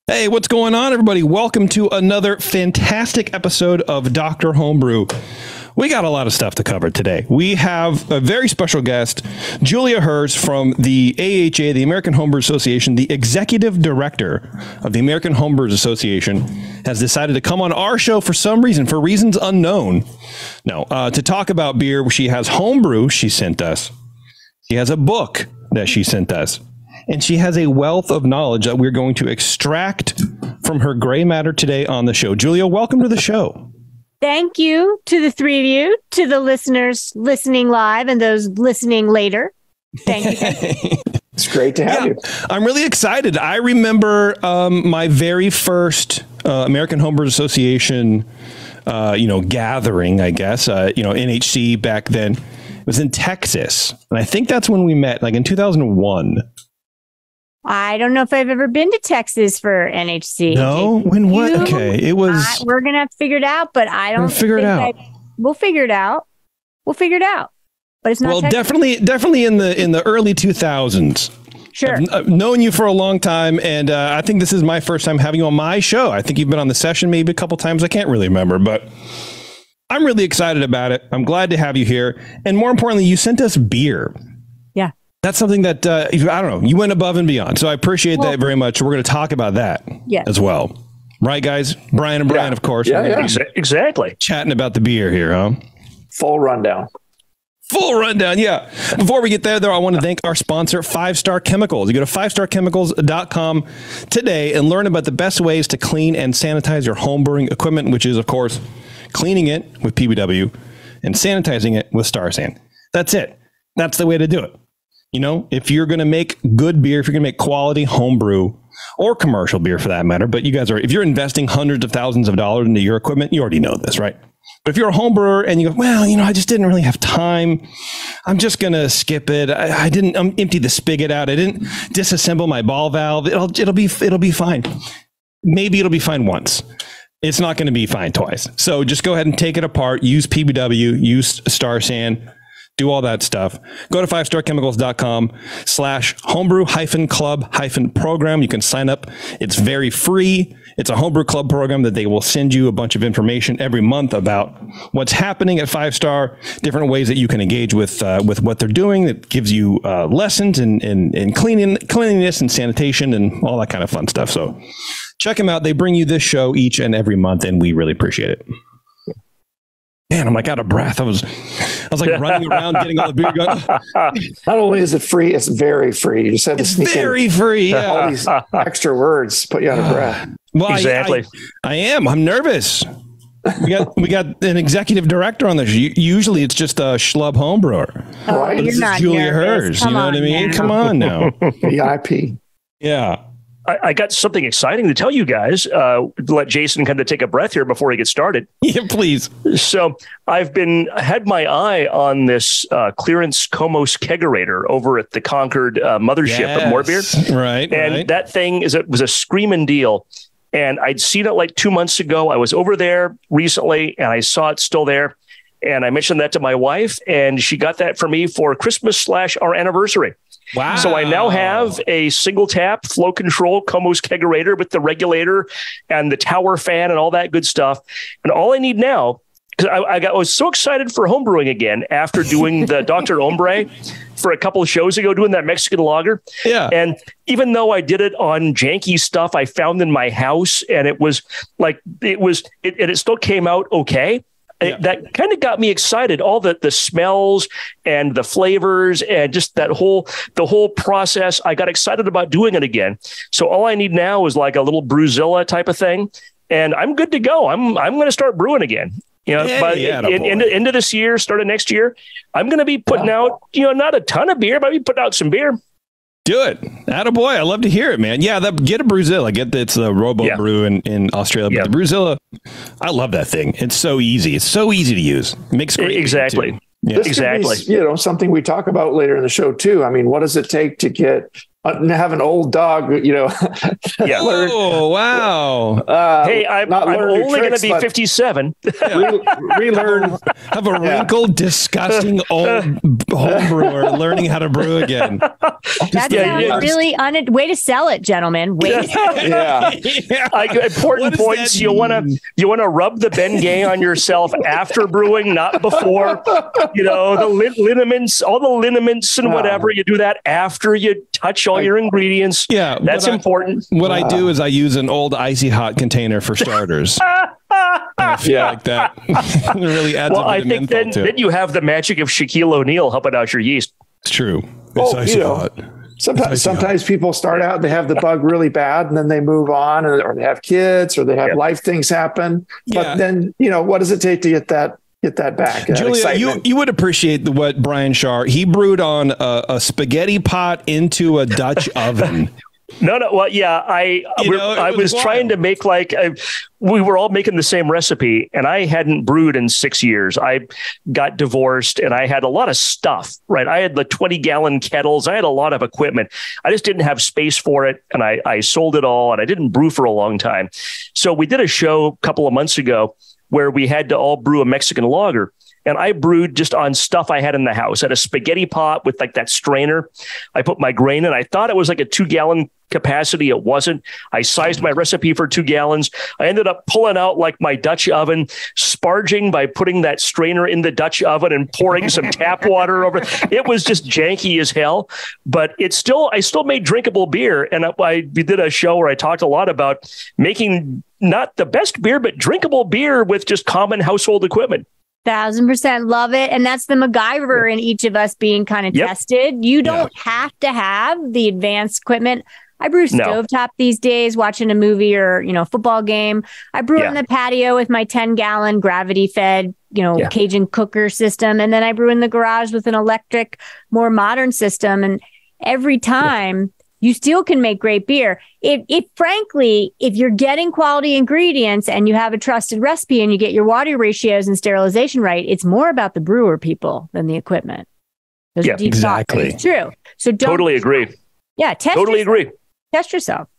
Hey, what's going on, everybody? Welcome to another fantastic episode of Dr. Homebrew. We got a lot of stuff to cover today. We have a very special guest, Julia Herz from the AHA, the American Homebrewers Association, the executive director of the American Homebrewers Association, has decided to come on our show for some reason, for reasons unknown. No, to talk about beer. She has homebrew she sent us. She has a book that she sent us. And she has a wealth of knowledge that we're going to extract from her gray matter today on the show. Julia, welcome to the show. Thank you to the three of you, to the listeners listening live and those listening later. Thank you. It's great to have you. I'm really excited. I remember my very first American Homebrewers Association, gathering, I guess, NHC back then. It was in Texas. And I think that's when we met, like in 2001. I don't know if I've ever been to Texas for NHC. No? When what? Okay. It was. We're going to have to figure it out, but I don't figure it out. We'll figure it out. We'll figure it out. But it's not. Well, Texas. definitely in the early 2000s. Sure. I've known you for a long time, and I think this is my first time having you on my show. I think you've been on the session maybe a couple times. I can't really remember, but I'm really excited about it. I'm glad to have you here. And more importantly, you sent us beer. Yeah. That's something that, I don't know, you went above and beyond. So I appreciate that very much. We're going to talk about that as well. Right, guys? Brian and Brian, of course. Yeah. Exactly. Chatting about the beer here, huh? Full rundown. Full rundown, yeah. Before we get there, though, I want to thank our sponsor, 5 Star Chemicals. You go to 5starchemicals.com today and learn about the best ways to clean and sanitize your home brewing equipment, which is, of course, cleaning it with PBW and sanitizing it with Star San. That's it. That's the way to do it. You know, if you're going to make good beer, if you're going to make quality homebrew or commercial beer for that matter, but if you're investing hundreds of thousands of dollars into your equipment, you already know this, right? But if you're a home brewer and you go, well, I just didn't really have time. I'm just going to skip it. I didn't empty the spigot out. I didn't disassemble my ball valve. It'll be fine. Maybe it'll be fine once. It's not going to be fine twice. So just go ahead and take it apart. Use PBW, use Star San, do all that stuff. Go to 5starchemicals.com/homebrew-club-program. You can sign up. It's very free. It's a homebrew club program that they will send you a bunch of information every month about what's happening at 5 Star, different ways that you can engage with what they're doing. It gives you lessons in cleanliness and sanitation and all that kind of fun stuff. So check them out. They bring you this show each and every month, and we really appreciate it. Man, I'm like out of breath. I was like running around getting all the beer going. Not only is it free, it's very free. You just had to sneak very free. Yeah. All these extra words put you out of breath. Well, exactly. I am. I'm nervous. We got an executive director on this. Usually it's just a schlub home brewer. Oh, right. This is Julia Herz. You know what I mean? Come on now. VIP. Yeah. I got something exciting to tell you guys. Let Jason kind of take a breath here before he gets started. Yeah, please. So I've had my eye on this clearance Komos kegerator over at the Concord mothership of More Beer. Right. And that thing was a screaming deal. And I'd seen it like 2 months ago. I was over there recently and I saw it still there. And I mentioned that to my wife and she got that for me for Christmas / our anniversary. Wow. So I now have a single tap flow control Komos kegerator with the regulator and the tower fan and all that good stuff. And all I need now, because I was so excited for homebrewing again after doing the Dr. Hombre for a couple of shows ago, doing that Mexican lager. Yeah. And even though I did it on janky stuff I found in my house and it still came out okay. Yeah. That kind of got me excited. All the smells and the flavors and just the whole process. I got excited about doing it again. So all I need now is like a little Brewzilla type of thing, and I'm good to go. I'm going to start brewing again. By end of this year, start of next year, I'm going to be putting out not a ton of beer, but I'll be putting out some beer. Do it. Attaboy. I love to hear it, man. Yeah, get a Brewzilla. It's a Robo Brew in Australia. But the Brewzilla, I love that thing. It's so easy. It's so easy to use. It makes great exactly. Yeah. Exactly. Be, something we talk about later in the show too. I mean, what does it take to get have an old dog, Yeah. Oh, wow. Hey, I'm only going to be 57. Relearn. Have a wrinkled, disgusting old home brewer learning how to brew again. That sounds really way to sell it, gentlemen. Important points. You want to rub the Bengay on yourself after brewing, not before. The liniments, all the liniments and whatever. You do that after you touch all your ingredients. Yeah, that's important. What I do is I use an old icy hot container for starters. I feel like that really adds I think then you have the magic of Shaquille O'Neal helping out your yeast. It's true. It's icy hot. Sometimes people start out, they have the bug really bad, and then they move on, or they have kids, or they have life things happen. But then, what does it take to get that back? Julia, you would appreciate what Brian Scharr, he brewed on a spaghetti pot into a Dutch oven. No. Well, yeah, I was trying to make we were all making the same recipe, and I hadn't brewed in 6 years. I got divorced, and I had a lot of stuff, right? I had the 20-gallon kettles. I had a lot of equipment. I just didn't have space for it, and I sold it all, and I didn't brew for a long time. So we did a show a couple of months ago where we had to all brew a Mexican lager. And I brewed just on stuff I had in the house. I had a spaghetti pot with that strainer. I put my grain in. I thought it was like a 2-gallon capacity. It wasn't. I sized my recipe for 2 gallons. I ended up pulling out my Dutch oven, sparging by putting that strainer in the Dutch oven and pouring some tap water over. It was just janky as hell, but I still made drinkable beer. And we did a show where I talked a lot about making not the best beer, but drinkable beer with just common household equipment. 1,000% love it. And that's the MacGyver in each of us being kind of tested. You don't have to have the advanced equipment. I brew stovetop these days, watching a movie or, football game. I brew on the patio with my 10-gallon gravity-fed, Cajun cooker system. And then I brew in the garage with an electric, more modern system. And every time you still can make great beer. If frankly, if you're getting quality ingredients and you have a trusted recipe and you get your water ratios and sterilization right, it's more about the brewer, people, than the equipment. Those are deep thoughts. It's true. So totally agree. Yeah. Agree. Test yourself.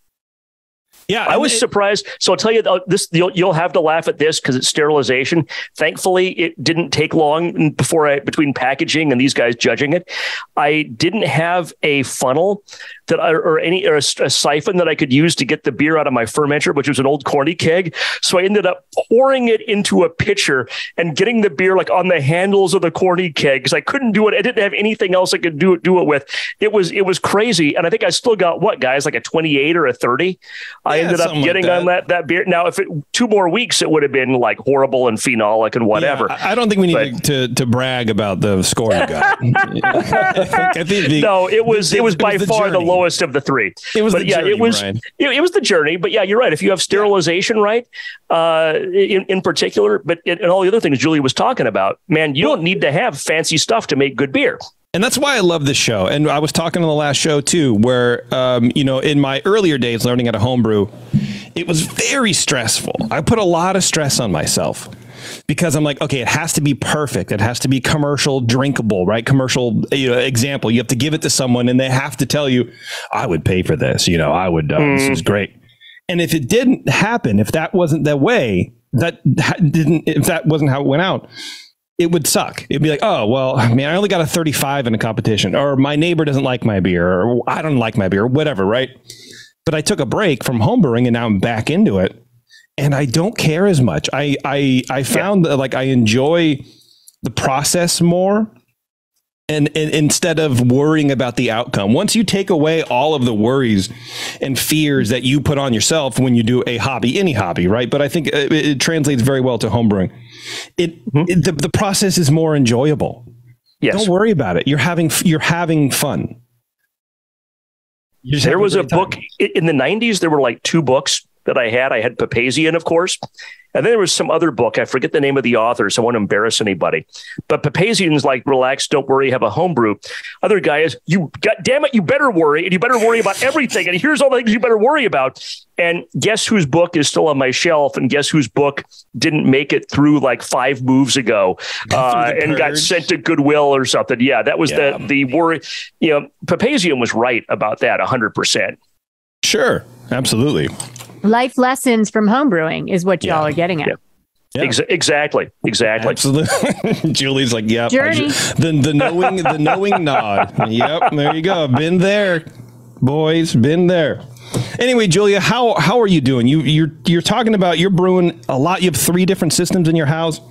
Yeah, I was surprised. So I'll tell you this: you'll have to laugh at this because it's sterilization. Thankfully, it didn't take long between packaging and these guys judging it. I didn't have a funnel or a siphon that I could use to get the beer out of my fermenter, which was an old corny keg. So I ended up pouring it into a pitcher and getting the beer on the handles of the corny keg because I couldn't do it. I didn't have anything else I could do it with. It was crazy, and I think I still got a 28 or a 30. I ended up getting on that beer. Now, if 2 more weeks, it would have been horrible and phenolic and whatever. Yeah, I don't think we need to brag about the score you got. No, it was by far the lowest of the 3. It was the journey, Brian. It was the journey. But yeah, you're right. If you have sterilization right, in particular, and all the other things Julia was talking about, man, you don't need to have fancy stuff to make good beer. And that's why I love this show. And I was talking on the last show too, where, in my earlier days learning how to homebrew, it was very stressful. I put a lot of stress on myself because I'm like, okay, it has to be perfect. It has to be commercial drinkable, right? Commercial example. You have to give it to someone and they have to tell you, I would pay for this. I would, this is great. And if it didn't happen, if that wasn't the way, if that wasn't how it went out, it would suck. It'd be like, oh, well, I only got a 35 in a competition, or my neighbor doesn't like my beer, or I don't like my beer, or whatever, right? But I took a break from homebrewing and now I'm back into it. And I don't care as much. I found that I enjoy the process more. And instead of worrying about the outcome, once you take away all of the worries and fears that you put on yourself when you do a hobby, any hobby, right? But I think it translates very well to homebrewing. The process is more enjoyable. Yes. Don't worry about it. You're having fun. There was a book in the 90s. There were 2 books that I had. I had Papazian, of course. And then there was some other book. I forget the name of the author, so I won't embarrass anybody. But Papazian's like, relax, don't worry, have a homebrew. Other guy is, God damn it, you better worry. And you better worry about everything. And here's all the things you better worry about. And guess whose book is still on my shelf? And guess whose book didn't make it through like 5 moves ago and got sent to Goodwill or something? Yeah, that was the worry. Papazian was right about that 100%. Sure, absolutely. Life lessons from homebrewing is what y'all are getting at. Yeah. Exactly. Absolutely. Julie's like, yep. Journey. The knowing nod. Yep. There you go. Been there, boys. Been there. Anyway, Julia, how are you doing? You're talking about you're brewing a lot. You have 3 different systems in your house.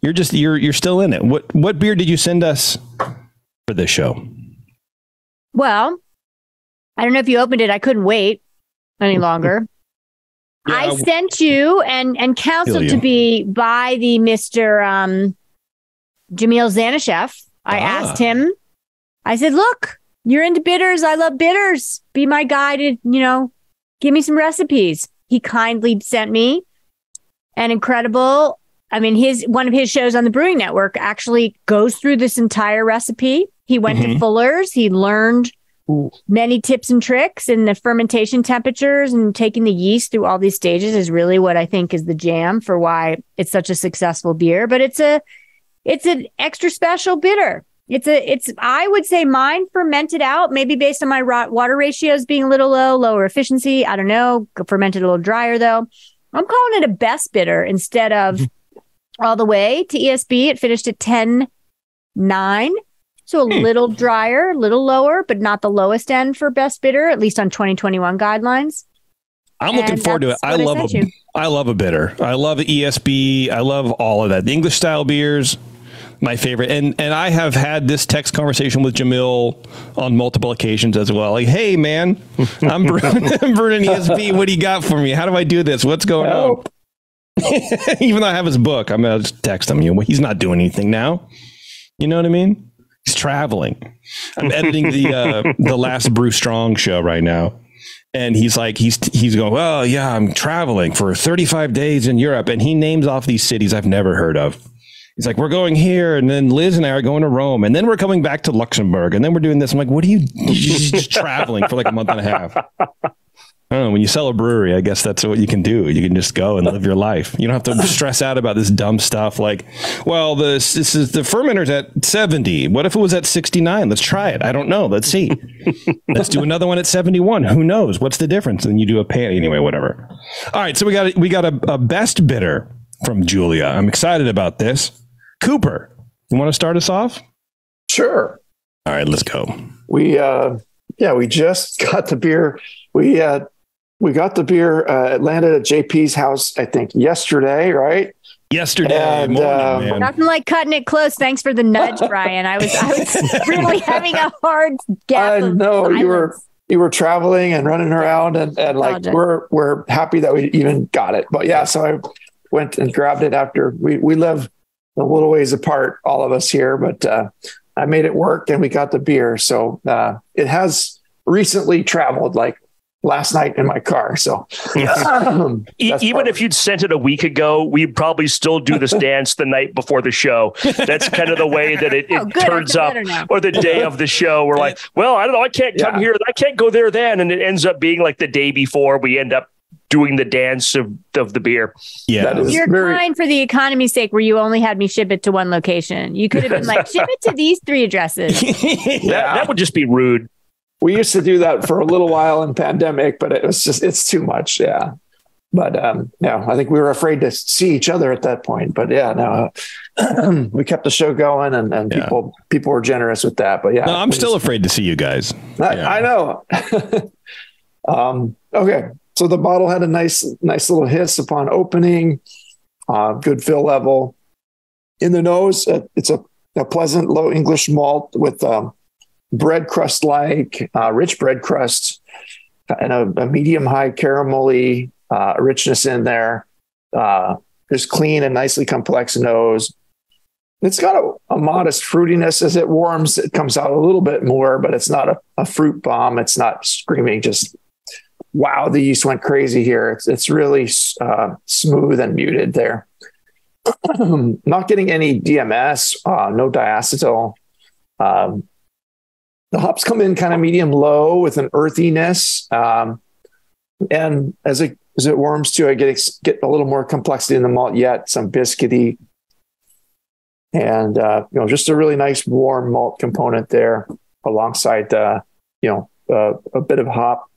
You're still in it. What beer did you send us for this show? Well, I don't know if you opened it. I couldn't wait any longer. Yeah, I sent you and counseled to be by the Mr. Jamil Zanishev. I asked him, I said, look, you're into bitters. I love bitters. Be my guide to, give me some recipes. He kindly sent me an incredible, one of his shows on the Brewing Network actually goes through this entire recipe. He went to Fuller's. He learned many tips and tricks, and the fermentation temperatures and taking the yeast through all these stages is really what I think is the jam for why it's such a successful beer. But it's an extra special bitter. It's I would say mine fermented out, maybe based on my water ratios being a little lower efficiency. I don't know, fermented a little drier though. I'm calling it a best bitter instead of all the way to ESB. It finished at 10.9. So a little drier, a little lower, but not the lowest end for best bitter, at least on 2021 guidelines. I'm looking forward to it. I love a bitter. I love ESB. I love all of that. The English style beers, my favorite. And I have had this text conversation with Jamil on multiple occasions as well. Like, hey man, I'm brewing ESB. What do you got for me? How do I do this? What's going on? Even though I have his book, I'm going to text him. He's not doing anything now. You know what I mean? He's traveling. I'm editing the last Brew Strong show right now. And he's like, he's going, well, yeah, I'm traveling for 35 days in Europe. And he names off these cities I've never heard of. He's like, we're going here. And then Liz and I are going to Rome. And then we're coming back to Luxembourg. And then we're doing this. I'm like, what are you just traveling for like a month and a half? I don't know. When you sell a brewery, I guess that's what you can do. You can just go and live your life. You don't have to stress out about this dumb stuff like, well, this is the fermenter's at 70. What if it was at 69? Let's try it. I don't know. Let's see. Let's do another one at 71. Who knows? What's the difference? And you do a pan anyway, whatever. All right. So we got a best bitter from Julia. I'm excited about this. Cooper, you want to start us off? Sure. All right, let's go. We just got the beer. We got the beer. It landed at JP's house, I think, yesterday, right? Yesterday morning, man. Nothing like cutting it close. Thanks for the nudge, Brian. I was really having a hard gap. I know you were traveling and running around, and like we're happy that we even got it. But yeah, so I went and grabbed it after we live a little ways apart, all of us here, but I made it work and we got the beer. So it has recently traveled like last night in my car. So even if you'd sent it a week ago, we'd probably still do this dance the night before the show. That's kind of the way that it turns up, or the day of the show. We're like, well, I don't know. I can't come here. I can't go there then. And it ends up being like the day before we end up doing the dance of the beer. Yeah. You're kind for the economy's sake where you only had me ship it to one location. You could have been like, ship it to these 3 addresses. That would just be rude. We used to do that for a little while in pandemic, but it's too much. Yeah. But I think we were afraid to see each other at that point. But we kept the show going and people were generous with that. But yeah. No, I'm still afraid to see you guys. I know. Okay. So the bottle had a nice little hiss upon opening, good fill level. In the nose, it's a pleasant low English malt with bread crust-like, rich bread crust, and a medium-high caramelly richness in there. There's clean and nicely complex nose. It's got a modest fruitiness. As it warms, it comes out a little bit more, but it's not a fruit bomb. It's not screaming just wow, the yeast went crazy here. It's really smooth and muted there. Not getting any DMS, no diacetyl. The hops come in kind of medium low with an earthiness. And as it warms too, I get a little more complexity in the malt yet, some biscuity. And, just a really nice warm malt component there alongside, a bit of hop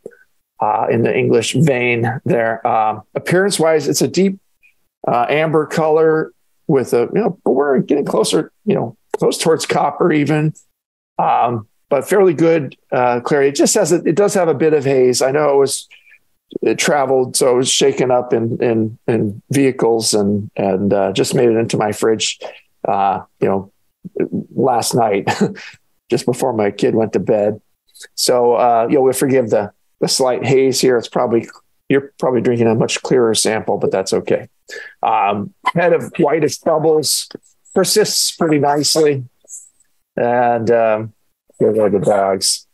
in the English vein there. Appearance wise, it's a deep amber color with but we're getting closer, close towards copper even, but fairly good clarity. It just it does have a bit of haze. I know it traveled, so it was shaken up in vehicles and just made it into my fridge, last night, just before my kid went to bed. So, we forgive the slight haze here. You're probably drinking a much clearer sample, but that's okay. Head of whitish bubbles persists pretty nicely. And here are the bags.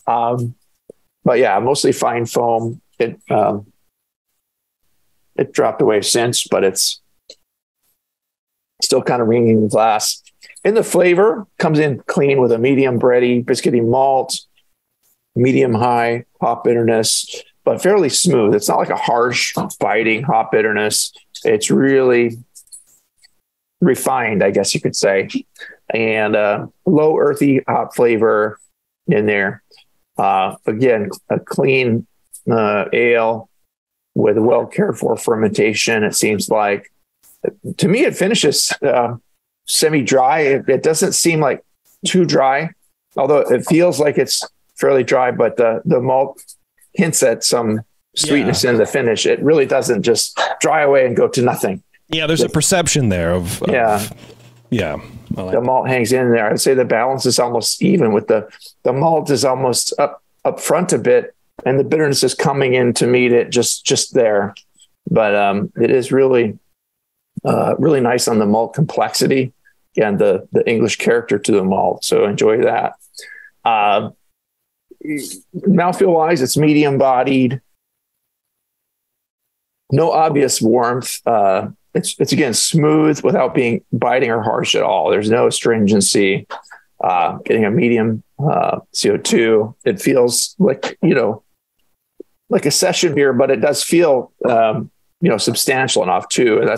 But yeah, mostly fine foam. It dropped away since, but it's still kind of ringing in the glass. In the flavor, comes in clean with a medium bready, biscuity malt, medium high hop bitterness, but fairly smooth. It's not like a harsh, biting hop bitterness. It's really refined, I guess you could say, and low earthy hop flavor in there. Again, a clean ale with a well cared for fermentation. It seems like, to me, it finishes semi-dry. It doesn't seem like too dry, although it feels like it's fairly dry, but the malt hints at some sweetness in the finish. It really doesn't just dry away and go to nothing. Yeah, there's a perception there of I like the malt hangs in there. I'd say the balance is almost even with the malt is almost up front a bit, and the bitterness is coming in to meet it just there. But it is really really nice on the malt complexity and the English character to the malt. So enjoy that. Mouthfeel wise, it's medium bodied, no obvious warmth. It's again smooth without being biting or harsh at all. There's no astringency. Getting a medium CO2. It feels like like a session beer, but it does feel substantial enough too. And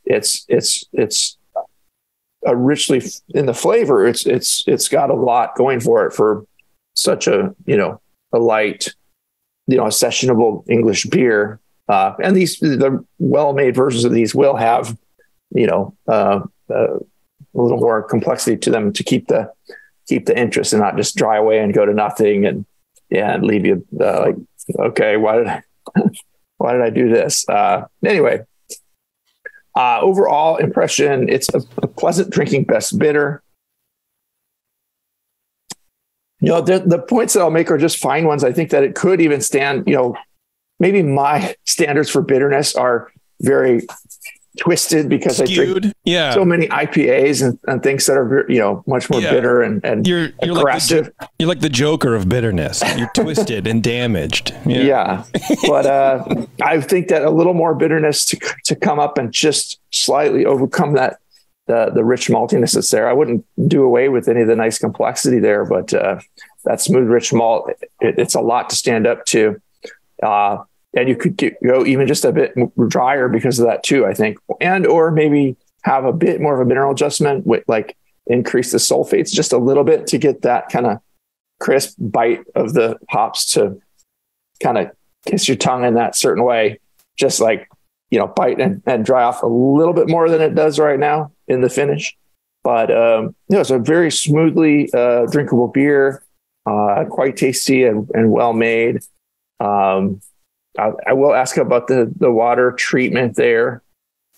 it's a richly in the flavor. It's got a lot going for it for such a light, sessionable English beer. And the well-made versions of these will have, a little more complexity to them to keep the interest and not just dry away and go to nothing and leave you like, okay, why did I do this? Anyway, overall impression, it's a pleasant drinking best bitter. The points that I'll make are just fine ones. I think that it could even stand, maybe my standards for bitterness are very twisted because skewed. I drink so many IPAs and things that are, much more bitter and you're aggressive. You're like the Joker of bitterness. You're twisted and damaged. Yeah. But I think that a little more bitterness to come up and just slightly overcome that, the rich maltiness that's there. I wouldn't do away with any of the nice complexity there, but that smooth, rich malt, it's a lot to stand up to. And you could go even just a bit drier because of that too, I think, or maybe have a bit more of a mineral adjustment with like increase the sulfates just a little bit to get that kind of crisp bite of the hops to kind of kiss your tongue in that certain way, just like, bite and dry off a little bit more than it does right now in the finish. But, it's a very smoothly drinkable beer, quite tasty and well made. I will ask about the water treatment there,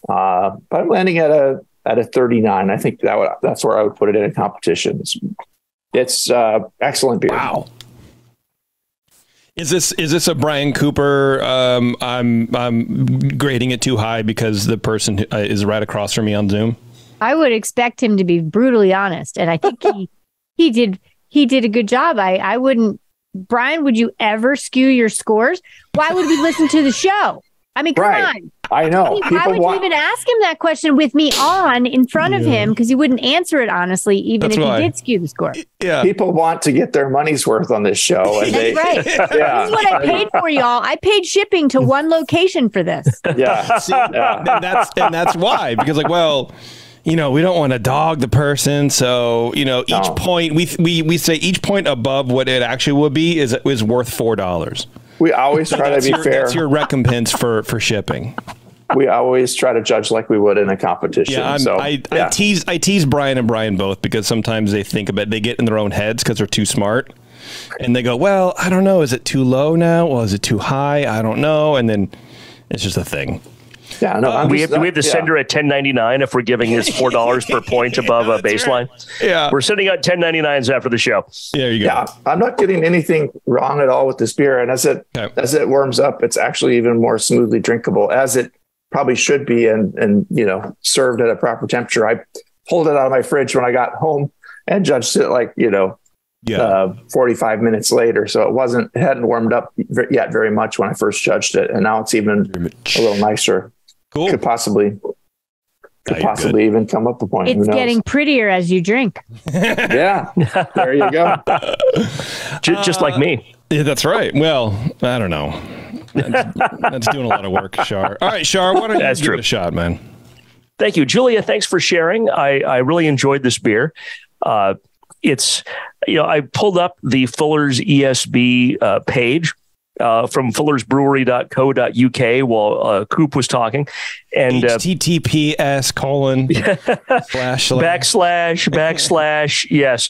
but I'm landing at a 39. I think that's where I would put it in a competition. It's excellent beer. Wow. Is this a Brian Cooper? I'm grading it too high because the person is right across from me on Zoom. I would expect him to be brutally honest, and I think he did a good job. I wouldn't Brian, would you ever skew your scores? Why would we listen to the show? I mean, come on. I know. Why would you even ask him that question with me on in front of him? Because he wouldn't answer it honestly, even if he did skew the score. Yeah. People want to get their money's worth on this show. And That's right. Yeah. This is what I paid for, y'all. I paid shipping to one location for this. Yeah. See, and that's why. Because like, well, we don't want to dog the person. So, each point, we say each point above what it actually would be is worth $4. We always try to be fair. That's your recompense for shipping. We always try to judge like we would in a competition. Yeah, I tease Brian and Brian both because sometimes they get in their own heads because they're too smart. And they go, well, I don't know. Is it too low now? Well, is it too high? I don't know. And then it's just a thing. Yeah, no, we have to send her at $10.99 if we're giving us $4 per point above a baseline. Right. Yeah, we're sending out $10.99s after the show. There you go. Yeah, I'm not getting anything wrong at all with this beer, and as it warms up, it's actually even more smoothly drinkable, as it probably should be, and served at a proper temperature. I pulled it out of my fridge when I got home and judged it 45 minutes later. So it hadn't warmed up yet very much when I first judged it, and now it's even a little nicer. Cool. Could possibly even come up a point. It's getting prettier as you drink. Yeah, there you go. Just like me. Yeah, that's right. Well, I don't know. That's doing a lot of work, Shar. All right, Shar, why don't you give it a shot, man? Thank you, Julia. Thanks for sharing. I really enjoyed this beer. I pulled up the Fuller's ESB page from fullersbrewery.co.uk while Coop was talking, and https:// yes.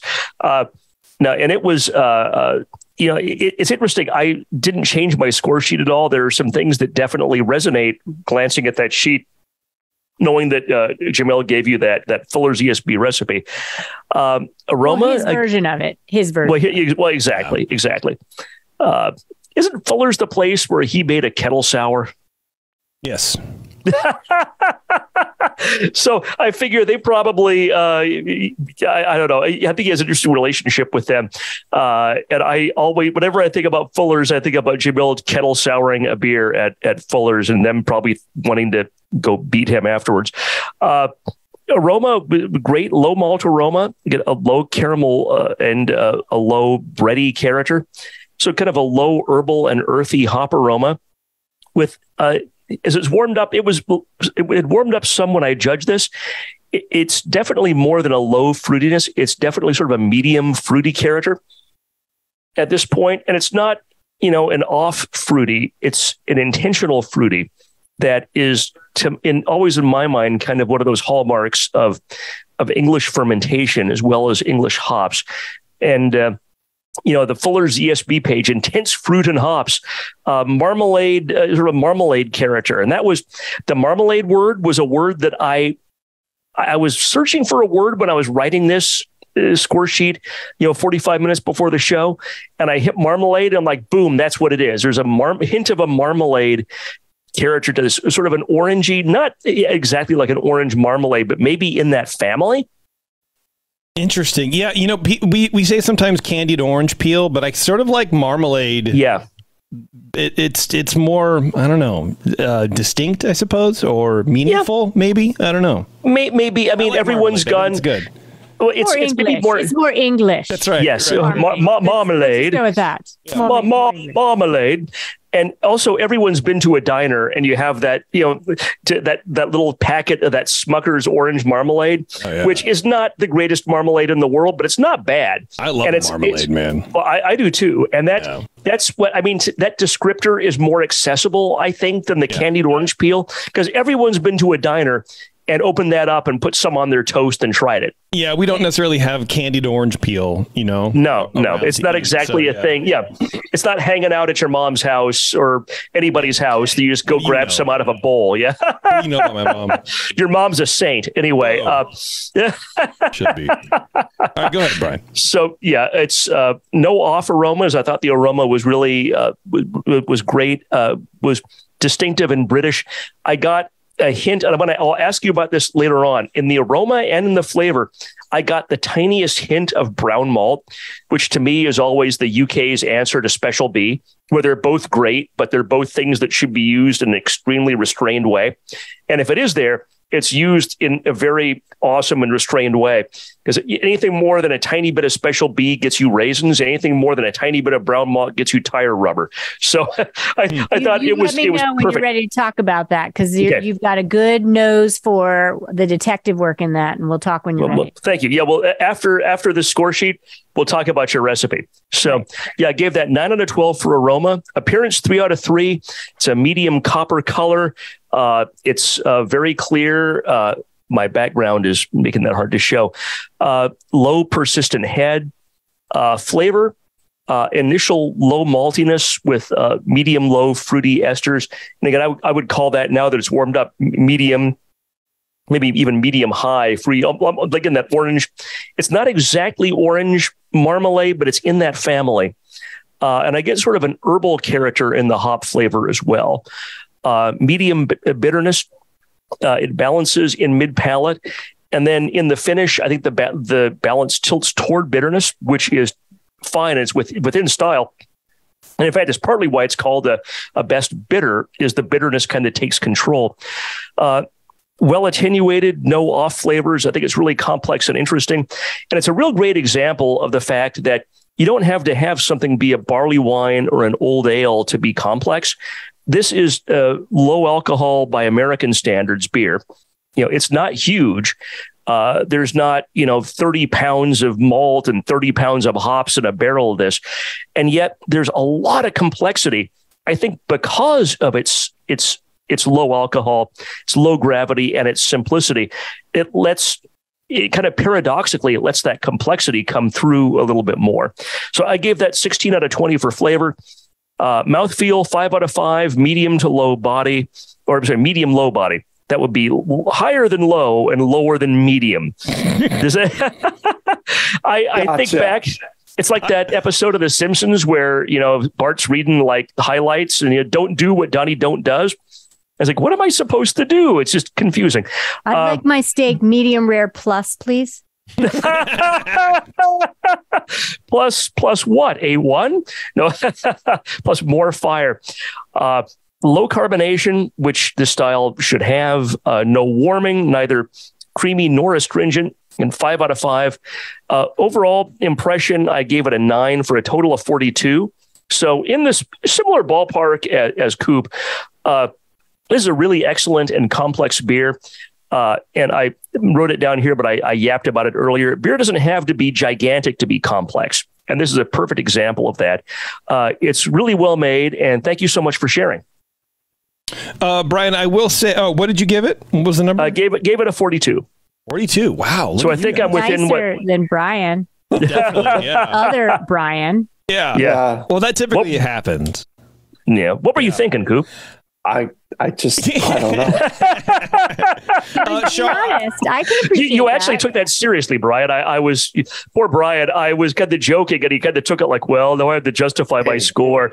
No, and it was it's interesting. I didn't change my score sheet at all. There are some things that definitely resonate glancing at that sheet, knowing that Jamil gave you that Fuller's ESB recipe. Aroma, his version of it. His version. Well, exactly. Isn't Fuller's the place where he made a kettle sour? Yes. So I figure they probably, I don't know. I think he has an interesting relationship with them. And I always, whenever I think about Fuller's, I think about Jamil kettle souring a beer at Fuller's and them probably wanting to go beat him afterwards. Aroma, great low malt aroma, get a low caramel and a low bready character. So kind of a low herbal and earthy hop aroma with, as it's warmed up, it warmed up some when I judged this. It's definitely more than a low fruitiness. It's definitely sort of a medium fruity character at this point. And it's not, an off fruity. It's an intentional fruity that is always in my mind, kind of one of those hallmarks of English fermentation as well as English hops. And, the Fuller's ESB page, intense fruit and hops, marmalade, sort of marmalade character. And that was the marmalade word was a word that I was searching for a word when I was writing this score sheet, 45 minutes before the show. And I hit marmalade and I'm like, boom, that's what it is. There's a hint of a marmalade character to this, sort of an orangey, not exactly like an orange marmalade, but maybe in that family. Interesting. Yeah, we say sometimes candied orange peel, but I sort of like marmalade. Yeah. It's more, I don't know, distinct, I suppose, or meaningful, maybe. I don't know. Maybe. I mean, like everyone's gone. It's good. Well, it's maybe more. It's more English. That's right. Yes, right. Marmalade. Let's go with that. Yeah. Marmalade. And also, everyone's been to a diner, and you have that, that little packet of that Smucker's orange marmalade, which is not the greatest marmalade in the world, but it's not bad. I love marmalade, man. Well, I do too, and that's what I mean. That descriptor is more accessible, I think, than the candied orange peel, because everyone's been to a diner and opened that up and put some on their toast and tried it. Yeah, we don't necessarily have candied orange peel, No, it's not exactly a thing. Yeah, it's not hanging out at your mom's house or anybody's house. You just go grab some out of a bowl. Yeah. About my mom. Your mom's a saint. Anyway. Should be. All right, go ahead, Brian. So, yeah, it's no off aromas. I thought the aroma was really, was great, was distinctive and British. I got a hint, and I'll ask you about this later on. In the aroma and in the flavor, I got the tiniest hint of brown malt, which to me is always the UK's answer to Special B, where they're both great, but they're both things that should be used in an extremely restrained way. And if it is there, it's used in a very awesome and restrained way, because anything more than a tiny bit of Special B gets you raisins. Anything more than a tiny bit of brown malt gets you tire rubber. So I thought it was let me know when perfect. you're ready to talk about that, because you've got a good nose for the detective work in that, and we'll talk when you're ready. Well, thank you. Yeah, well, after the score sheet, we'll talk about your recipe. So, I gave that 9 out of 12 for aroma. Appearance, 3 out of 3. It's a medium copper color. It's very clear. My background is making that hard to show. Low persistent head. Flavor, initial low maltiness with medium low fruity esters. And again, I would call that, now that it's warmed up, medium, maybe even medium high free, like in that orange. It's not exactly orange marmalade, but it's in that family. And I get sort of an herbal character in the hop flavor as well. Medium bitterness. It balances in mid palate. And then in the finish, I think the balance tilts toward bitterness, which is fine. It's within style. And in fact, it's partly why it's called a best bitter, is the bitterness kind of takes control. Well attenuated, no off flavors. I think it's really complex and interesting. And it's a real great example of the fact that you don't have to have something be a barley wine or an old ale to be complex. This is low alcohol by American standards beer. It's not huge. There's not, 30 pounds of malt and 30 pounds of hops in a barrel of this. And yet there's a lot of complexity, I think, because of its low alcohol, its low gravity, and its simplicity. It kind of paradoxically, it lets that complexity come through a little bit more. So I gave that 16 out of 20 for flavor. Mouthfeel, 5 out of 5, medium to low body, or I'm sorry, medium low body. That would be higher than low and lower than medium. I think back, it's like that episode of The Simpsons where, Bart's reading like highlights and don't do what Donnie don't does. I was like, what am I supposed to do? It's just confusing. I'd like my steak medium rare plus, please. plus what? A1? No, plus more fire. Low carbonation, which this style should have. No warming, neither creamy nor astringent, and 5 out of 5. Overall impression, I gave it a 9 for a total of 42. So in this similar ballpark as Coop, this is a really excellent and complex beer. And I wrote it down here, but I yapped about it earlier. Beer doesn't have to be gigantic to be complex. And this is a perfect example of that. It's really well made. And thank you so much for sharing. Brian, I will say, what did you give it? What was the number? I gave it a 42. 42. Wow. So I think I'm within nicer than Brian. Definitely, yeah. Other Brian. Yeah. Well, that typically happens. Yeah. What were you thinking, Coop? I don't know. Sean, honest, I can appreciate you actually that. took that seriously, Brian. Poor Brian. I was kind of joking, and he kind of took it like, well, now I have to justify my score.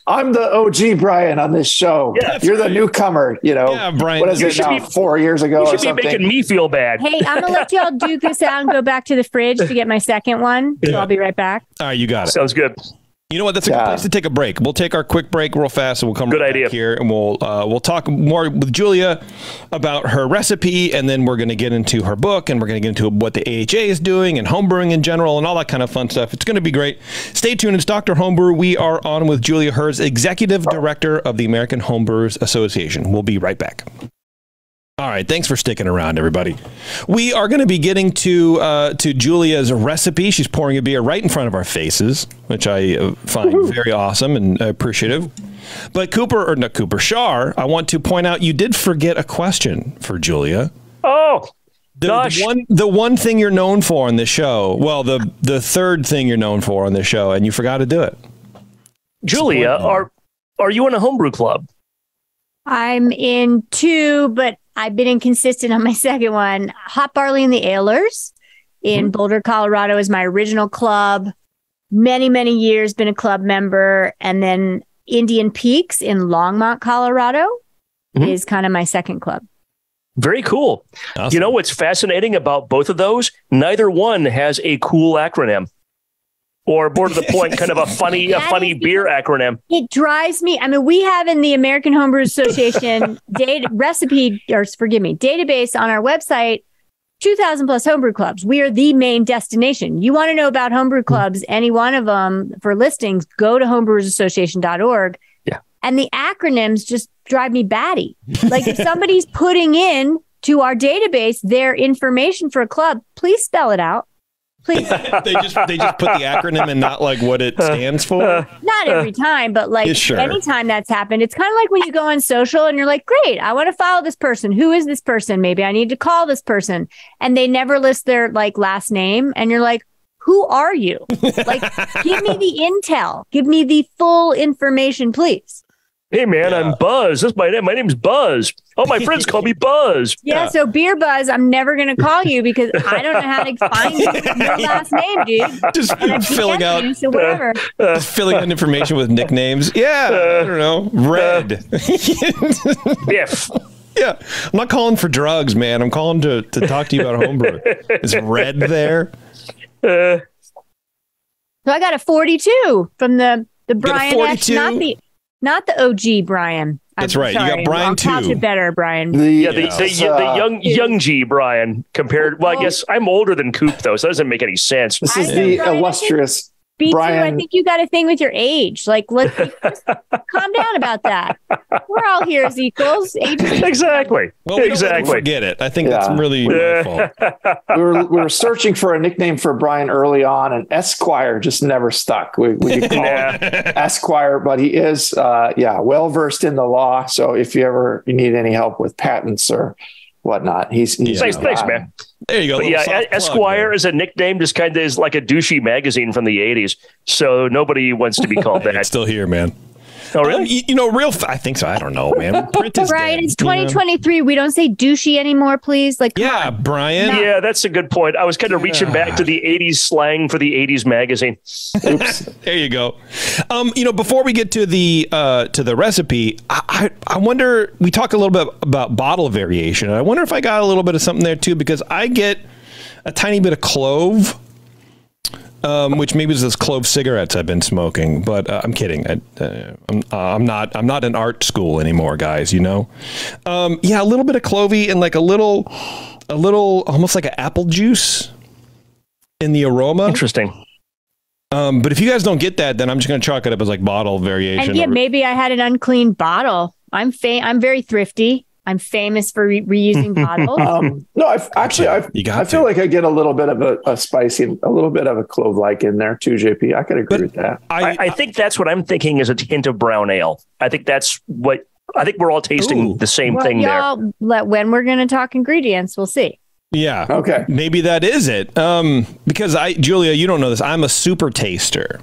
I'm the OG Brian on this show. Yeah, you're the newcomer. Yeah, Brian. What is it now? 4 years ago, you or should something? be making me feel bad. Hey, I'm gonna let y'all duke this out and go back to the fridge to get my second one. So I'll be right back. All right, you got it. Sounds good. You know what? That's a good place to take a break. We'll take our quick break real fast, and we'll come back here, and we'll talk more with Julia about her recipe, and then we're going to get into her book, and we're going to get into what the AHA is doing and homebrewing in general, and all that kind of fun stuff. It's going to be great. Stay tuned. It's Dr. Homebrew. We are on with Julia Herz, Executive Director of the American Homebrewers Association. We'll be right back. All right, thanks for sticking around, everybody. We are going to be getting to Julia's recipe. She's pouring a beer right in front of our faces, which I find very awesome and appreciative. But Shar, I want to point out you did forget a question for Julia. Oh, the one thing you're known for on this show. Well, the third thing you're known for on this show, and you forgot to do it. Julia, are you in a homebrew club? I'm in 2, but I've been inconsistent on my second one. Hot Barley and the Ailers in Boulder, Colorado is my original club. Many, many years been a club member. And then Indian Peaks in Longmont, Colorado. is kind of my second club. Very cool. Awesome. You know what's fascinating about both of those? Neither one has a cool acronym. Or more to the point, kind of a funny beer acronym. It drives me. I mean, we have in the American Homebrewers Association database on our website, 2,000 plus homebrew clubs. We are the main destination. You want to know about homebrew clubs, any one of them for listings, go to homebrewersassociation.org. Yeah. And the acronyms just drive me batty. Like if somebody's putting in to our database their information for a club, please spell it out. Please. they just put the acronym and not like what it stands for. Not every time, but like sure. Anytime that's happened, it's kind of like when you go on social and you're like, great, I want to follow this person. Who is this person? Maybe I need to call this person. And they never list their like last name. And you're like, who are you? Like, give me the intel. Give me the full information, please. Hey, man, I'm Buzz. That's my name. My name's Buzz. Oh, my friends call me Buzz. Yeah, so Beer Buzz, I'm never going to call you because I don't know how to find you with your last name, dude. Just filling out, you, so whatever. Just filling out information with nicknames. Yeah, I don't know. Red. Biff. Yeah, I'm not calling for drugs, man. I'm calling to talk to you about homebrew. Is Red there? So I got a 42 from the Brian F. Not the OG Brian. That's right. Sorry. You got Brian too. Couch it better, Brian. The young G Brian compared. Well, I guess I'm older than Coop though, so that doesn't make any sense. This is the illustrious Brian. I think you got a thing with your age. Like, let's calm down about that. We're all here as equals. Exactly. Well, don't forget it. I think that's really my fault. We were searching for a nickname for Brian early on, and Esquire just never stuck. We could call him Esquire, but he is, well versed in the law. So if you need any help with patents or whatnot, he's thanks, man. There you go. But Esquire is a nickname, just kind of is like a douchey magazine from the 80s. So nobody wants to be called that. It's still here, man. Oh, really? I think so. I don't know, man. Print is Brian, dead, it's 2023. We don't say douchey anymore, please. Like, yeah, Brian. No. Yeah, that's a good point. I was kind of reaching back to the 80s slang for the 80s magazine. Oops. There you go. Before we get to the recipe, I wonder, we talk a little bit about bottle variation. I wonder if I got a little bit of something there too, because I get a tiny bit of clove. Which maybe is those clove cigarettes I've been smoking, but I'm kidding. I'm not in art school anymore, guys. A little bit of clovey and like a little almost like an apple juice in the aroma. Interesting. But if you guys don't get that, then I'm just going to chalk it up as like bottle variation. And maybe I had an unclean bottle. I'm very thrifty. I'm famous for reusing bottles. I feel like I get a little bit of a spicy, a little bit of a clove-like in there too, JP. I could agree with that. I think that's what I'm thinking is a hint of brown ale. I think we're all tasting the same thing there. When we're going to talk ingredients, we'll see. Yeah. Okay. Maybe that is it. Because Julia, you don't know this. I'm a super taster.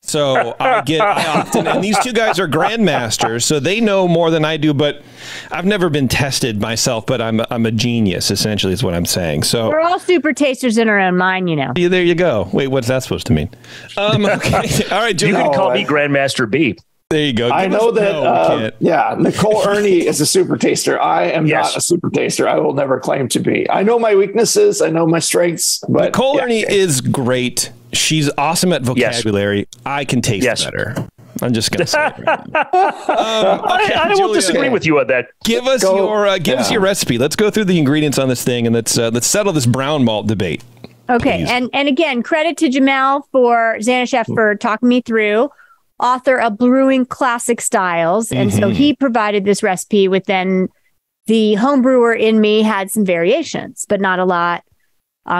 So I often, and these two guys are grandmasters, so they know more than I do, but I've never been tested myself, but I'm a genius, essentially is what I'm saying. So we're all super tasters in our own mind, Yeah, there you go. Wait, what's that supposed to mean? Okay. All right, Julia. You can call me Grandmaster B. There you go. I know that, Nicole Ernie is a super taster. I am not a super taster. I will never claim to be. I know my weaknesses. I know my strengths. But Nicole Ernie is great. She's awesome at vocabulary. Yes. I can taste better. I'm just going to say it right now. I won't disagree with you on that. Give us your recipe. Let's go through the ingredients on this thing, and let's settle this brown malt debate. Okay. Please. And again, credit to Jamel Zanishev for talking me through. Author of Brewing Classic Styles. And so he provided this recipe with then the homebrewer in me had some variations, but not a lot,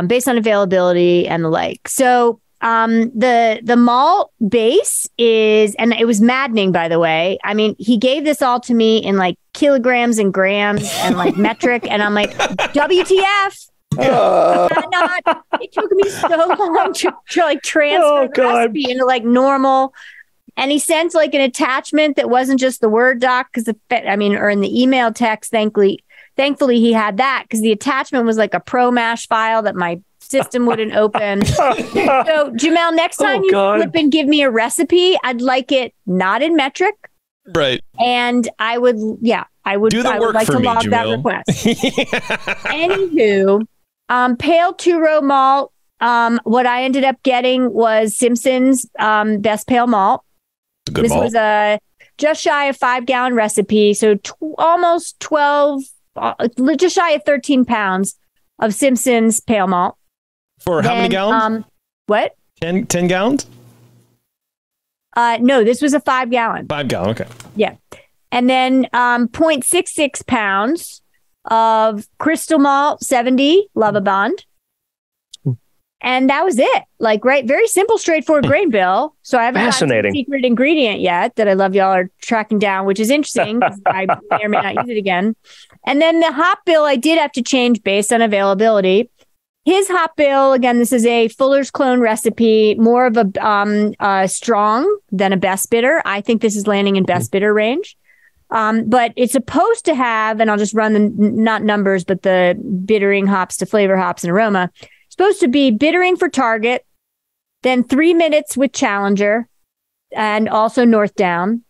based on availability and the like. So the malt base is, and it was maddening, by the way. I mean, he gave this all to me in like kilograms and grams and like metric. And I'm like, WTF? It took me so long to like transfer the recipe into like normal. And he sent like an attachment that wasn't just the Word doc, or in the email text. Thankfully he had that, because the attachment was like a Pro Mash file that my system wouldn't open. So Jamel, next time you flip and give me a recipe, I'd like it not in metric. Right. And I would do the work like for to me, log that Jamil. request. Anywho, pale two-row malt. What I ended up getting was Simpson's best pale malt. Good This malt. was a just shy of 5-gallon recipe, so almost 12, just shy of 13 pounds of Simpson's pale malt. For how many gallons? What? 10 gallons? No, this was a 5-gallon. 5 gallon. Okay. Yeah. And then 0.66 pounds of crystal malt 70 Lovabond. And that was it. Like, right. Very simple, straightforward grain bill. So I haven't gotten the secret ingredient yet that I love y'all are tracking down, which is interesting because I may or may not use it again. And then the hop bill, I did have to change based on availability. His hop bill, again, this is a Fuller's Clone recipe, more of a strong than a best bitter. I think this is landing in best bitter range. But it's supposed to have, and I'll just run the, not numbers, but the bittering hops to flavor hops and aroma. Supposed to be bittering for Target, then 3 minutes with Challenger, and also North Down,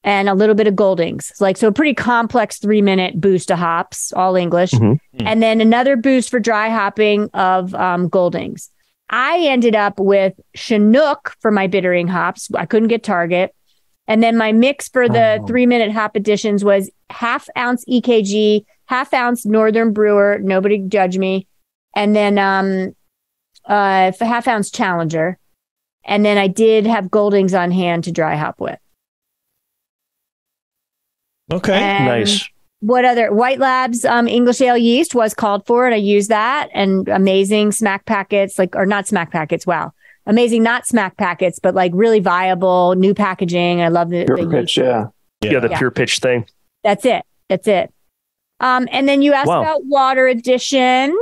and a little bit of Goldings. It's like, so a pretty complex 3-minute boost of hops, all English. Mm-hmm. And then another boost for dry hopping of Goldings. I ended up with Chinook for my bittering hops. I couldn't get Target. And then my mix for the 3-minute hop additions was 1/2 ounce EKG, 1/2 ounce Northern Brewer. Nobody judge me. And then 1/2 ounce Challenger. And then I did have Goldings on hand to dry hop with. Okay. And nice. What other? White Labs English ale yeast was called for, and I used that. And amazing smack packets, or not smack packets. Wow. Amazing, not smack packets, but like really viable new packaging. I love the Pure pitch, the pure pitch thing. That's it. And then you asked about water addition.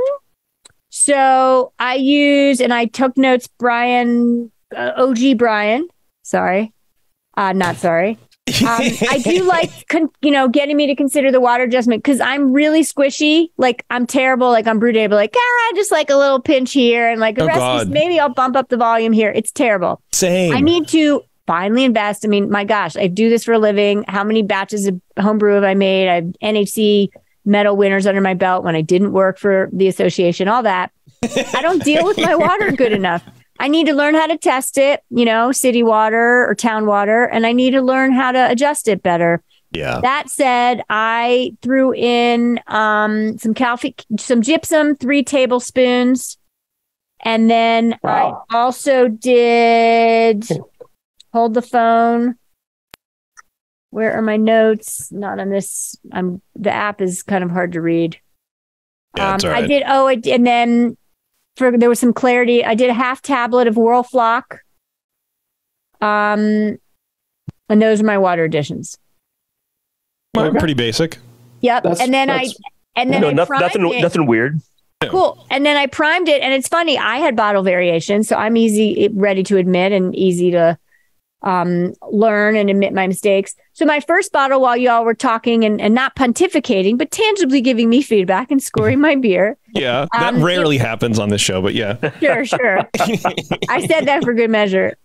So I use, and I took notes, Brian, OG Brian. Sorry. Not sorry. I do like, getting me to consider the water adjustment because I'm really squishy. Like I'm terrible. Like on brew day, but like, just like a little pinch here and like the rest, maybe I'll bump up the volume here. It's terrible. Same. I need to finally invest. I mean, my gosh, I do this for a living. How many batches of homebrew have I made? I have NHC medal winners under my belt when I didn't work for the association, all that. I don't deal with my water good enough. I need to learn how to test it, city water or town water, and I need to learn how to adjust it better. Yeah. That said, I threw in some gypsum, 3 tablespoons. And then I also did, hold the phone. Where are my notes? Not on this. The app is kind of hard to read. Yeah, that's all right. I did. And then there was some clarity. I did a 1/2 tablet of Whirlflock. And those are my water additions. Well, pretty basic. Yep. And then I primed it. Nothing weird. Cool. And then I primed it, and it's funny. I had bottle variation, so I'm ready to admit and easy to learn and admit my mistakes. So my first bottle, while y'all were talking and not pontificating, but tangibly giving me feedback and scoring my beer. Yeah, that rarely happens on this show, but yeah. Sure. I said that for good measure.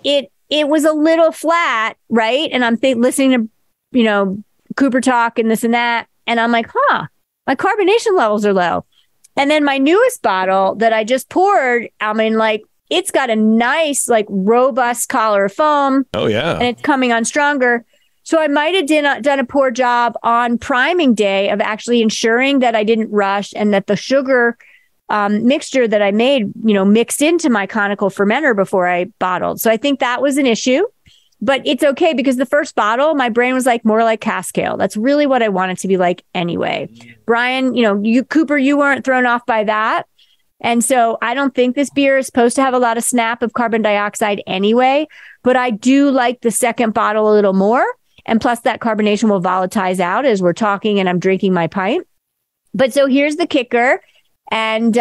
It was a little flat, right? And I'm listening to, Cooper talk and this and that. And I'm like, my carbonation levels are low. And then my newest bottle that I just poured, it's got a nice, robust collar of foam. Oh, yeah. And it's coming on stronger. So I might have done a poor job on priming day of actually ensuring that I didn't rush and that the sugar mixture that I made, mixed into my conical fermenter before I bottled. So I think that was an issue. But it's okay because the first bottle, my brain was more like cask ale. That's really what I want it to be like anyway. Brian, Cooper, you weren't thrown off by that. And so I don't think this beer is supposed to have a lot of snap of carbon dioxide anyway, but I do like the second bottle a little more. And plus that carbonation will volatilize out as we're talking and I'm drinking my pint. But so here's the kicker, and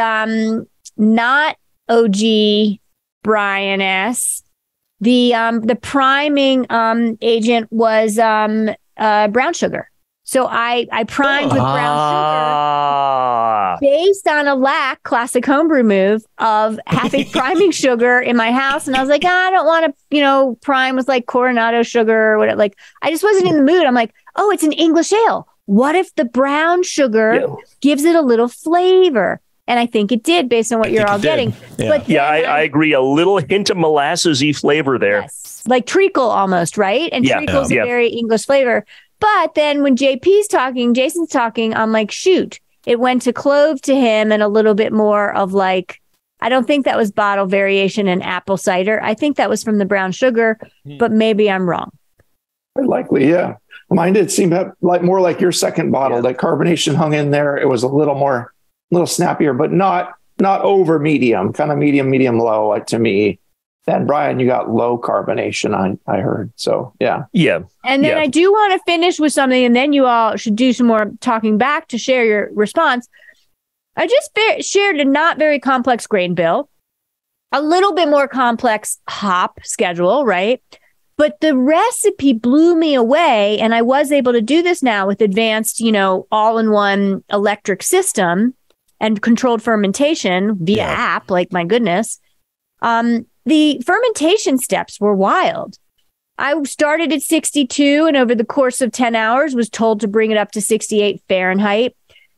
not OG Brian S. The priming agent was brown sugar. So I primed with brown sugar based on a classic homebrew move of having priming sugar in my house. And I was like, I don't want to, prime with like Coronado sugar or whatever. Like, I just wasn't in the mood. I'm like, oh, it's an English ale. What if the brown sugar gives it a little flavor? And I think it did based on what you're all getting. Yeah. But I agree. A little hint of molassesy flavor there. Yes. Like treacle almost, right? And treacle's a very English flavor. But then when Jason's talking, I'm like, shoot, it went to clove to him and a little bit more of like, I don't think that was bottle variation and apple cider. I think that was from the brown sugar, but maybe I'm wrong. Likely, yeah. Mine did seem more like your second bottle. That carbonation hung in there. It was a little snappier, but not over medium, kind of medium low to me. Then Brian, you got low carbonation, I heard. So yeah. And then I do want to finish with something, and then you all should do some more talking back to share your response. I just shared a not very complex grain bill, a little bit more complex hop schedule, right? But the recipe blew me away, and I was able to do this now with advanced, all-in-one electric system and controlled fermentation via app. Like, my goodness. The fermentation steps were wild. I started at 62 and over the course of 10 hours was told to bring it up to 68 Fahrenheit.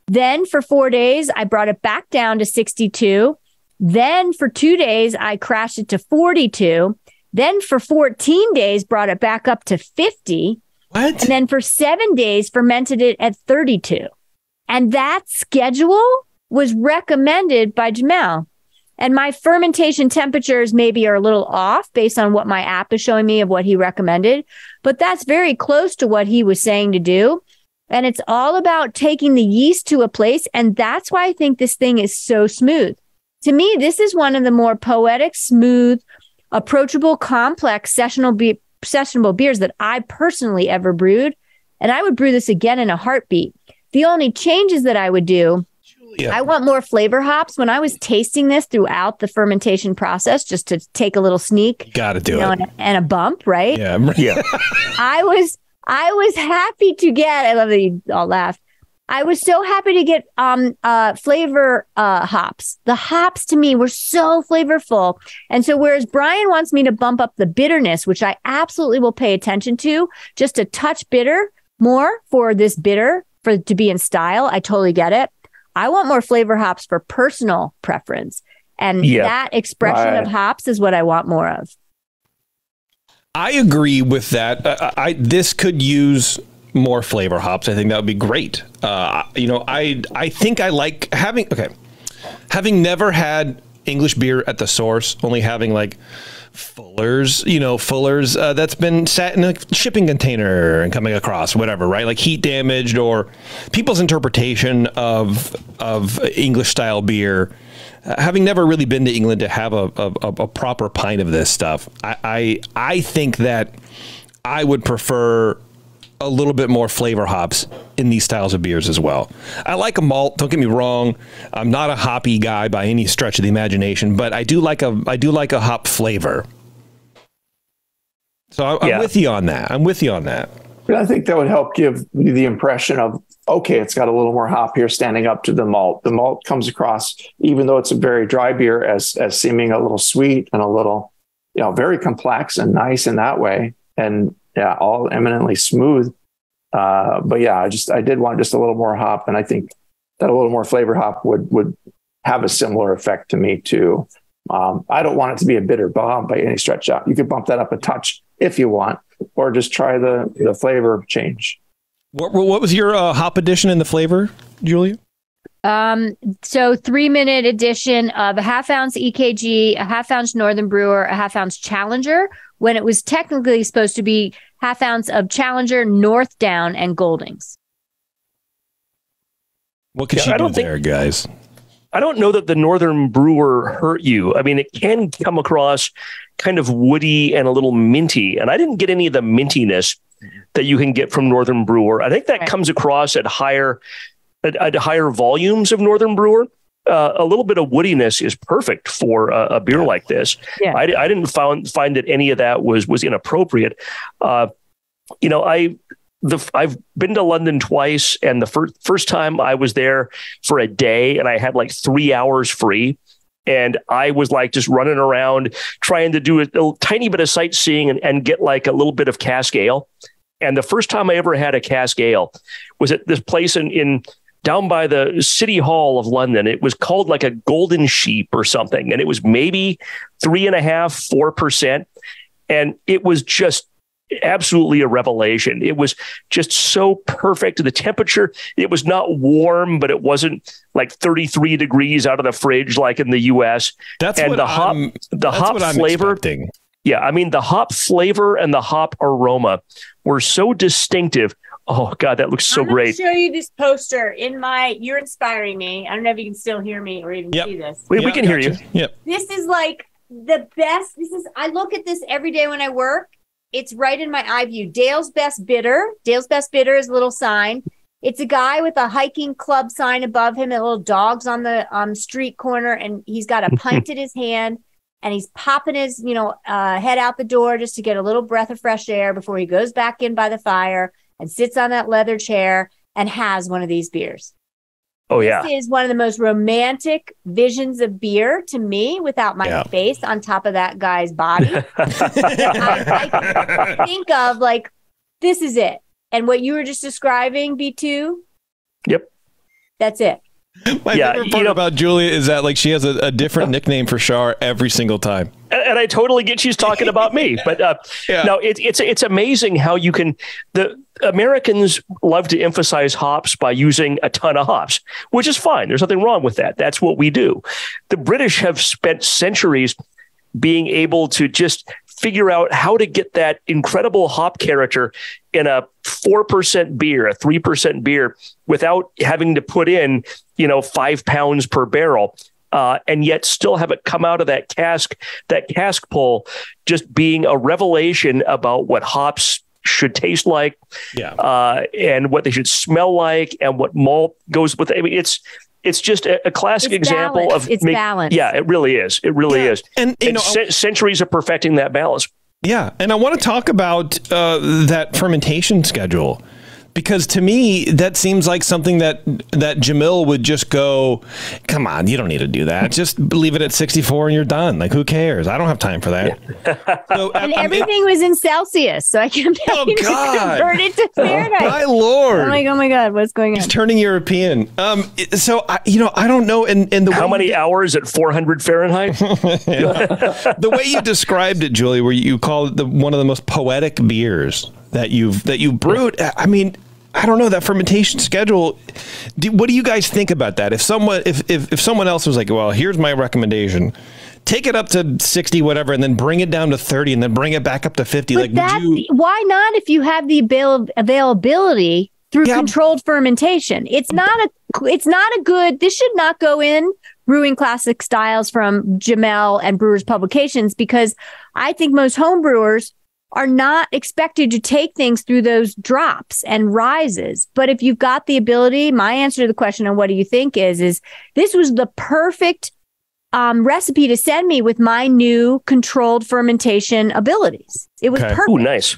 Then for 4 days, I brought it back down to 62. Then for 2 days, I crashed it to 42. Then for 14 days, brought it back up to 50. What? And then for 7 days, fermented it at 32. And that schedule was recommended by Jamel. And my fermentation temperatures maybe are a little off based on what my app is showing me of what he recommended. But that's very close to what he was saying to do. And it's all about taking the yeast to a place. And that's why I think this thing is so smooth. To me, this is one of the more poetic, smooth, approachable, complex, sessionable beers that I personally ever brewed. And I would brew this again in a heartbeat. The only changes that I would do, I want more flavor hops. When I was tasting this throughout the fermentation process, just to take a little sneak, gotta do it, and a bump, right? Yeah. I was happy to get. I love that you all laughed. I was so happy to get flavor hops. The hops to me were so flavorful, and so whereas Brian wants me to bump up the bitterness, which I absolutely will pay attention to, just a touch bitter more for this bitter to be in style. I totally get it. I want more flavor hops for personal preference. And that expression of hops is what I want more of. I agree with that. This could use more flavor hops. I think that would be great. I think I like having never had English beer at the source, only having like Fuller's that's been sat in a shipping container and coming across whatever, right? Like heat damaged, or people's interpretation of English style beer. Having never really been to England to have a proper pint of this stuff, I think that I would prefer a little bit more flavor hops in these styles of beers as well. I like a malt, don't get me wrong. I'm not a hoppy guy by any stretch of the imagination, but I do like a hop flavor. So I'm with you on that. But I think that would help give you the impression of, okay, it's got a little more hop here standing up to the malt. The malt comes across, even though it's a very dry beer, as seeming a little sweet and a little, very complex and nice in that way. And all eminently smooth. But I did want just a little more hop. And I think that a little more flavor hop would have a similar effect to me too. I don't want it to be a bitter bomb by any stretch out. You could bump that up a touch if you want, or just try the flavor change. What was your hop addition in the flavor, Julia? So 3-minute addition of a half-ounce EKG, a half-ounce Northern Brewer, a half-ounce Challenger, when it was technically supposed to be half-ounce of Challenger, North Down, and Goldings. What could you do there, guys? I don't know that the Northern Brewer hurt you. I mean, it can come across kind of woody and a little minty, and I didn't get any of the mintiness that you can get from Northern Brewer. I think that comes across at higher volumes of Northern Brewer. A little bit of woodiness is perfect for a beer like this. Yeah. I didn't find that any of that was inappropriate. The I've been to London twice, and the first time I was there for a day, and I had like 3 hours free. And I was like just running around trying to do a tiny bit of sightseeing and get like a little bit of cask ale. And the first time I ever had a cask ale was at this place in down by the City Hall of London. It was called like a Golden Sheep or something. And it was maybe 3.5%, 4%. And it was just absolutely a revelation. It was just so perfect. The temperature, it was not warm, but it wasn't like 33 degrees out of the fridge like in the US. That's and what the hop flavor. Expecting. Yeah, I mean the hop flavor and the hop aroma were so distinctive. Oh God, that looks so great. I'm going to show you this poster you're inspiring me. I don't know if you can still hear me or even see this. We can hear you. Yep. This is like the best. I look at this every day when I work. It's right in my eye view. Dale's Best Bitter. Dale's Best Bitter is a little sign. It's a guy with a hiking club sign above him and little dogs on the street corner. And he's got a pint in his hand and he's popping his, head out the door just to get a little breath of fresh air before he goes back in by the fire and sits on that leather chair and has one of these beers. Oh, yeah. This is one of the most romantic visions of beer to me without my face on top of that guy's body. I think of like, this is it. And what you were just describing, B2? Yep. That's it. My favorite part about Julia is that like she has a different nickname for Char every single time. And I totally get she's talking about me, but no, it's amazing how you can. The Americans love to emphasize hops by using a ton of hops, which is fine. There's nothing wrong with that. That's what we do. The British have spent centuries being able to just figure out how to get that incredible hop character in a 4% beer, a 3% beer, without having to put in, 5 pounds per barrel. And yet still have it come out of that cask pull, just being a revelation about what hops should taste like, and what they should smell like, and what malt goes with it. I mean, it's just a classic example of balance. Yeah, it really is. It really is. And centuries of perfecting that balance. Yeah, and I want to talk about that fermentation schedule. Because to me, that seems like something that Jamil would just go, come on, you don't need to do that. Just leave it at 64 and you're done. Like, who cares? I don't have time for that. Yeah. So, and everything was in Celsius, so I can convert it to Fahrenheit. My Lord. Oh my God, what's going on? He's turning European. So, I don't know. And the how many hours at 400 Fahrenheit? The way you described it, Julie, where you called it one of the most poetic beers that you've brewed. I mean, I don't know, that fermentation schedule. What do you guys think about that? If someone else was like, well, here's my recommendation, take it up to 60, whatever, and then bring it down to 30 and then bring it back up to 50. But why not if you have the availability through controlled fermentation? It's not a good, this should not go in Brewing Classic Styles from Jamel and Brewers Publications, because I think most homebrewers are not expected to take things through those drops and rises. But if you've got the ability, my answer to the question on what do you think is this was the perfect recipe to send me with my new controlled fermentation abilities. It was perfect. Ooh, nice.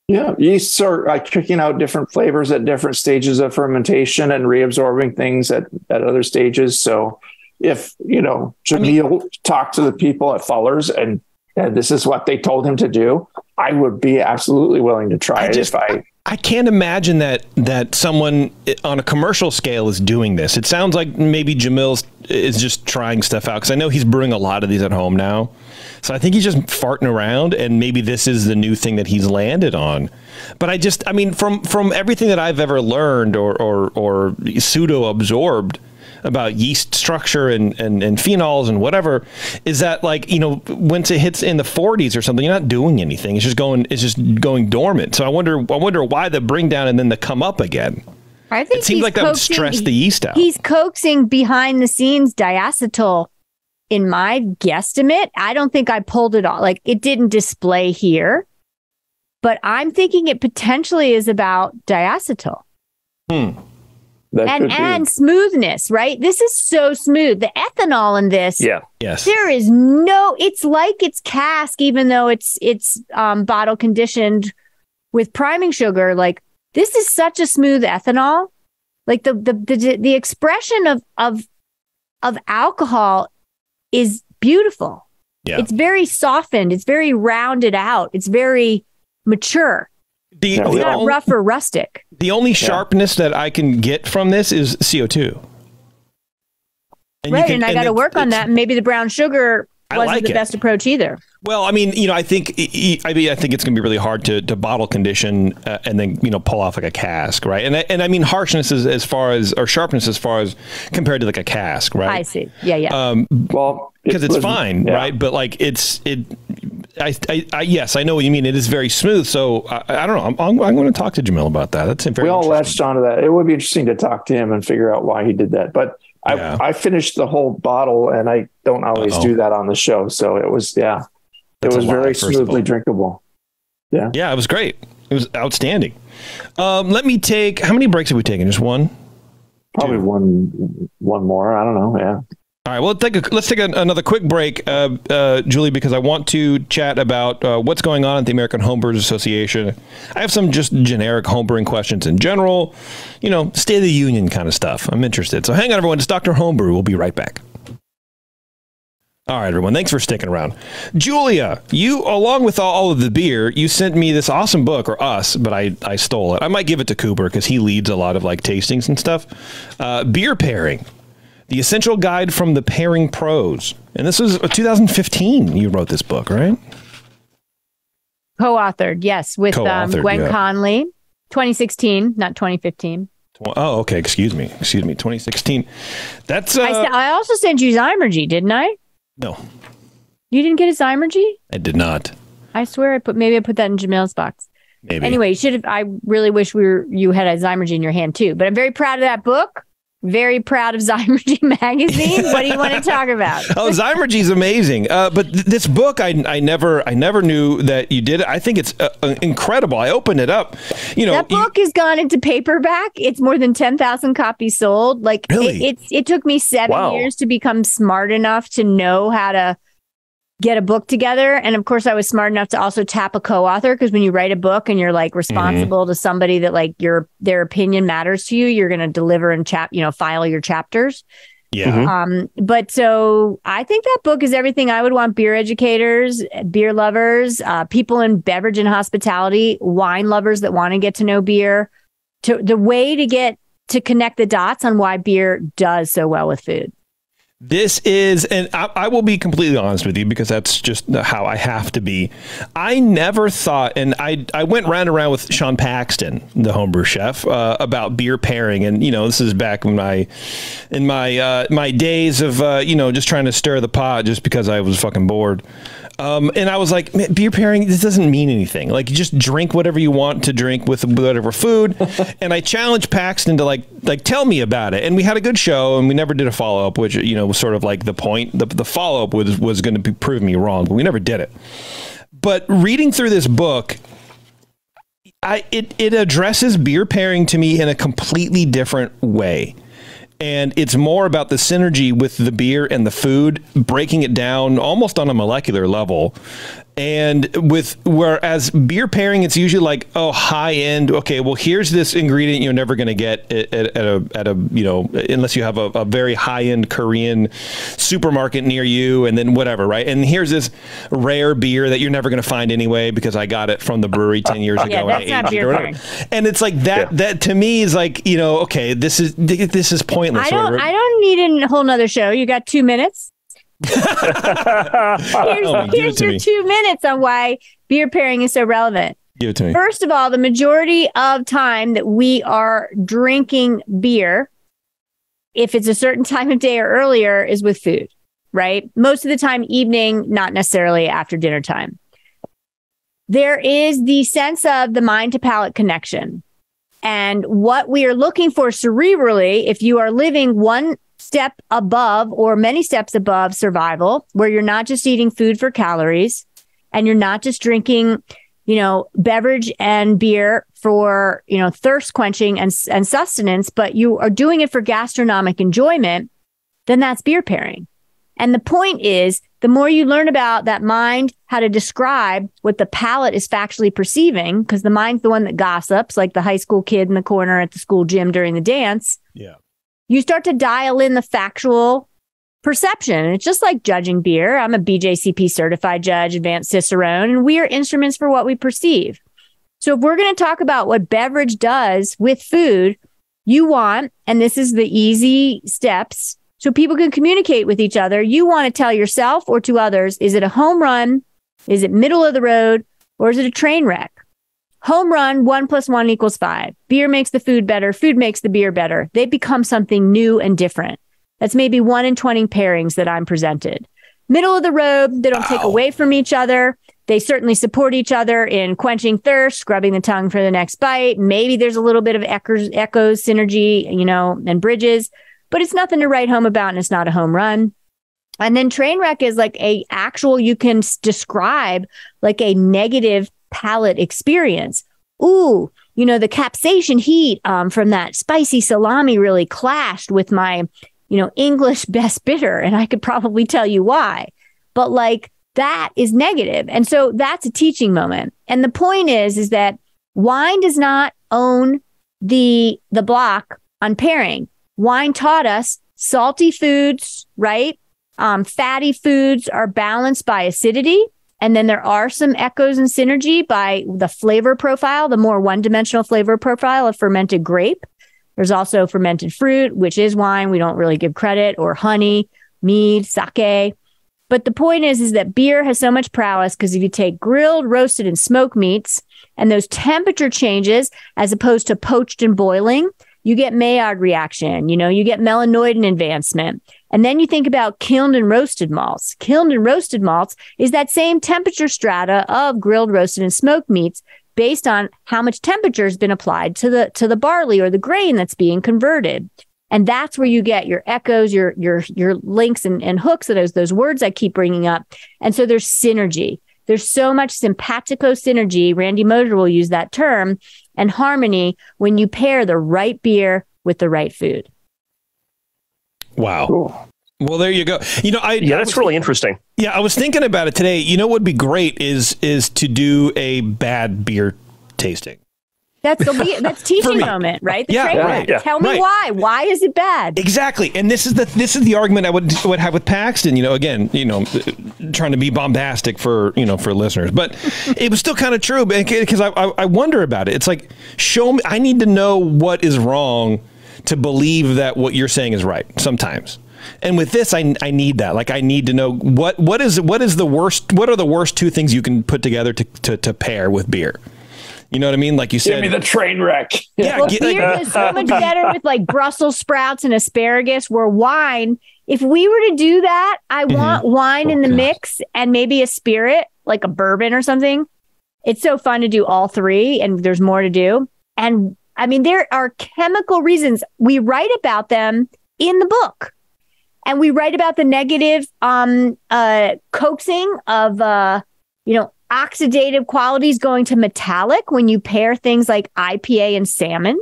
Yeah, yeasts are kicking out different flavors at different stages of fermentation and reabsorbing things at other stages. So if, Jamil talked to the people at Fuller's and this is what they told him to do, I would be absolutely willing to try it. I can't imagine that someone on a commercial scale is doing this. It sounds like maybe Jamil is just trying stuff out, because I know he's brewing a lot of these at home now. So I think he's just farting around, and maybe this is the new thing that he's landed on. But from everything that I've ever learned or pseudo absorbed about yeast structure and phenols and whatever, is that once it hits in the 40s or something, you're not doing anything. It's just going dormant. So I wonder why the bring down and then the come up again. I think it seems like that would stress the yeast out. He's coaxing behind the scenes diacetyl in my guesstimate. I don't think I pulled it all. Like, it didn't display here, but I'm thinking it potentially is about diacetyl. And smoothness, right? This is so smooth. The ethanol in this, yes, there is it's like it's cask, even though it's bottle conditioned with priming sugar. Like, this is such a smooth ethanol. Like the expression of alcohol is beautiful. Yeah. It's very softened. It's very rounded out. It's very mature. It's not rough or rustic. The only sharpness that I can get from this is CO2. And I got to work on that. Maybe the brown sugar wasn't the best approach either. Well, I mean, I think it's going to be really hard to bottle condition and then pull off like a cask, right? And I mean harshness as far as or sharpness as far as compared to like a cask, right? I see. Yeah. Well, because it's fine, right? But like yes, I know what you mean. It is very smooth. So I don't know. I'm going to talk to Jamil about that. That's very. We all latched onto that. It would be interesting to talk to him and figure out why he did that, but. I finished the whole bottle, and I don't always do that on the show. So it was, it was very smoothly drinkable. Yeah. Yeah, it was great. It was outstanding. Let me take, how many breaks have we taken? Just one? Probably one more. I don't know. Yeah. All right. Well, let's take another quick break, Julie, because I want to chat about what's going on at the American Homebrewers Association. I have some just generic homebrewing questions in general, State of the Union kind of stuff. I'm interested. So hang on, everyone. It's Dr. Homebrew. We'll be right back. All right, everyone. Thanks for sticking around. Julia, you, along with all of the beer, you sent me this awesome book, or us, but I stole it. I might give it to Cooper because he leads a lot of like tastings and stuff. Beer Pairing. The Essential Guide from the Pairing Pros. And this was 2015 you wrote this book, right? Co-authored, yes, with Gwen Conley. 2016, not 2015. Oh, okay. Excuse me. 2016. That's. I also sent you Zymergy, didn't I? No. You didn't get a Zymergy? I did not. I swear I put that in Jamil's box. Maybe. Anyway, I really wish you had a Zymergy in your hand too. But I'm very proud of that book. Very proud of Zymergy magazine. What do you want to talk about? Oh, Zymergy is amazing. But this book, I never knew that you did it. I think it's incredible. I opened it up. That book has gone into paperback. It's more than 10,000 copies sold. Like really? It took me 7 years to become smart enough to know how to get a book together. And of course I was smart enough to also tap a co-author, because when you write a book and you're like responsible to somebody that like their opinion matters to you, you're going to deliver and file your chapters. Yeah. But so I think that book is everything I would want beer educators, beer lovers, people in beverage and hospitality, wine lovers that want to get to know beer, the way to get to connect the dots on why beer does so well with food. This is, and I will be completely honest with you because that's just how I have to be. I never thought, and I went round and round with Sean Paxton, the homebrew chef, about beer pairing. And, this is back in my days of, just trying to stir the pot just because I was fucking bored. And I was like, man, beer pairing, this doesn't mean anything. Like, you just drink whatever you want to drink with whatever food. And I challenged Paxton to like tell me about it. And we had a good show, and we never did a follow up, which was sort of like the point. The follow up was going to prove me wrong, but we never did it. But reading through this book, it addresses beer pairing to me in a completely different way. And it's more about the synergy with the beer and the food, breaking it down almost on a molecular level. And whereas beer pairing, it's usually like, high end. Okay, well, here's this ingredient you're never going to get at a unless you have a very high end Korean supermarket near you, and then whatever, right? And here's this rare beer that you're never going to find anyway because I got it from the brewery 10 years ago. Yeah, that's not beer pairing. And it's like that. Yeah. That to me is like, okay, this is pointless. I don't need a whole nother show. You got 2 minutes. Here's your 2 minutes on why beer pairing is so relevant. Give it to me. First of all, the majority of time that we are drinking beer, if it's a certain time of day or earlier, is with food, right? Most of the time, evening, not necessarily after dinner time. There is the sense of the mind to palate connection. And what we are looking for cerebrally, if you are living one step above or many steps above survival, where you're not just eating food for calories and you're not just drinking, beverage and beer for, thirst quenching and sustenance, but you are doing it for gastronomic enjoyment, then that's beer pairing. And the point is, the more you learn about that mind, how to describe what the palate is factually perceiving, because the mind's the one that gossips, like the high school kid in the corner at the school gym during the dance. Yeah. You start to dial in the factual perception. It's just like judging beer. I'm a BJCP certified judge, advanced Cicerone, and we are instruments for what we perceive. So if we're going to talk about what beverage does with food, you want, and this is the easy steps, so people can communicate with each other, you want to tell yourself or to others, is it a home run? Is it middle of the road? Or is it a train wreck? Home run, 1 + 1 = 5. Beer makes the food better. Food makes the beer better. They become something new and different. That's maybe 1 in 20 pairings that I'm presented. Middle of the road, they don't take away from each other. They certainly support each other in quenching thirst, scrubbing the tongue for the next bite. Maybe there's a little bit of echoes, synergy, and bridges, but it's nothing to write home about, and it's not a home run. And then train wreck is like you can describe like a negative palate experience. Ooh, the capsaicin heat from that spicy salami really clashed with my, English best bitter, and I could probably tell you why. But like that is negative. And so that's a teaching moment. And the point is that wine does not own the block on pairing. Wine taught us salty foods, right? Fatty foods are balanced by acidity. And then there are some echoes and synergy by the flavor profile, the more one-dimensional flavor profile of fermented grape. There's also fermented fruit, which is wine. We don't really give credit, or honey, mead, sake. But the point is that beer has so much prowess because if you take grilled, roasted, and smoked meats and those temperature changes as opposed to poached and boiling, you get Maillard reaction, you get melanoidin advancement. And then you think about kilned and roasted malts. Kilned and roasted malts is that same temperature strata of grilled, roasted, and smoked meats based on how much temperature has been applied to the barley or the grain that's being converted. And that's where you get your echoes, your links and hooks, and those words I keep bringing up. And so there's synergy. There's so much simpatico synergy, Randy Moser will use that term, and harmony when you pair the right beer with the right food. Wow. Cool. Well, there you go. That's really interesting. Yeah, I was thinking about it today. What would be great is to do a bad beer tasting. That's teaching moment, right? Yeah. Tell me why. Why is it bad? Exactly. And this is the argument I would have with Paxton. Again, trying to be bombastic for listeners, but it was still kind of true because I wonder about it. It's like, show me. I need to know what is wrong to believe that what you're saying is right sometimes. And with this, I need that. Like, I need to know what is the worst. What are the worst two things you can put together to pair with beer? You know what I mean? Like you said, give me the train wreck. Yeah, well, beer is so much better with like Brussels sprouts and asparagus. Where wine, if we were to do that, I want wine in the mix and maybe a spirit like a bourbon or something. It's so fun to do all three, and there's more to do. And I mean, there are chemical reasons. We write about them in the book. And we write about the negative coaxing of, oxidative qualities going to metallic when you pair things like IPA and salmon.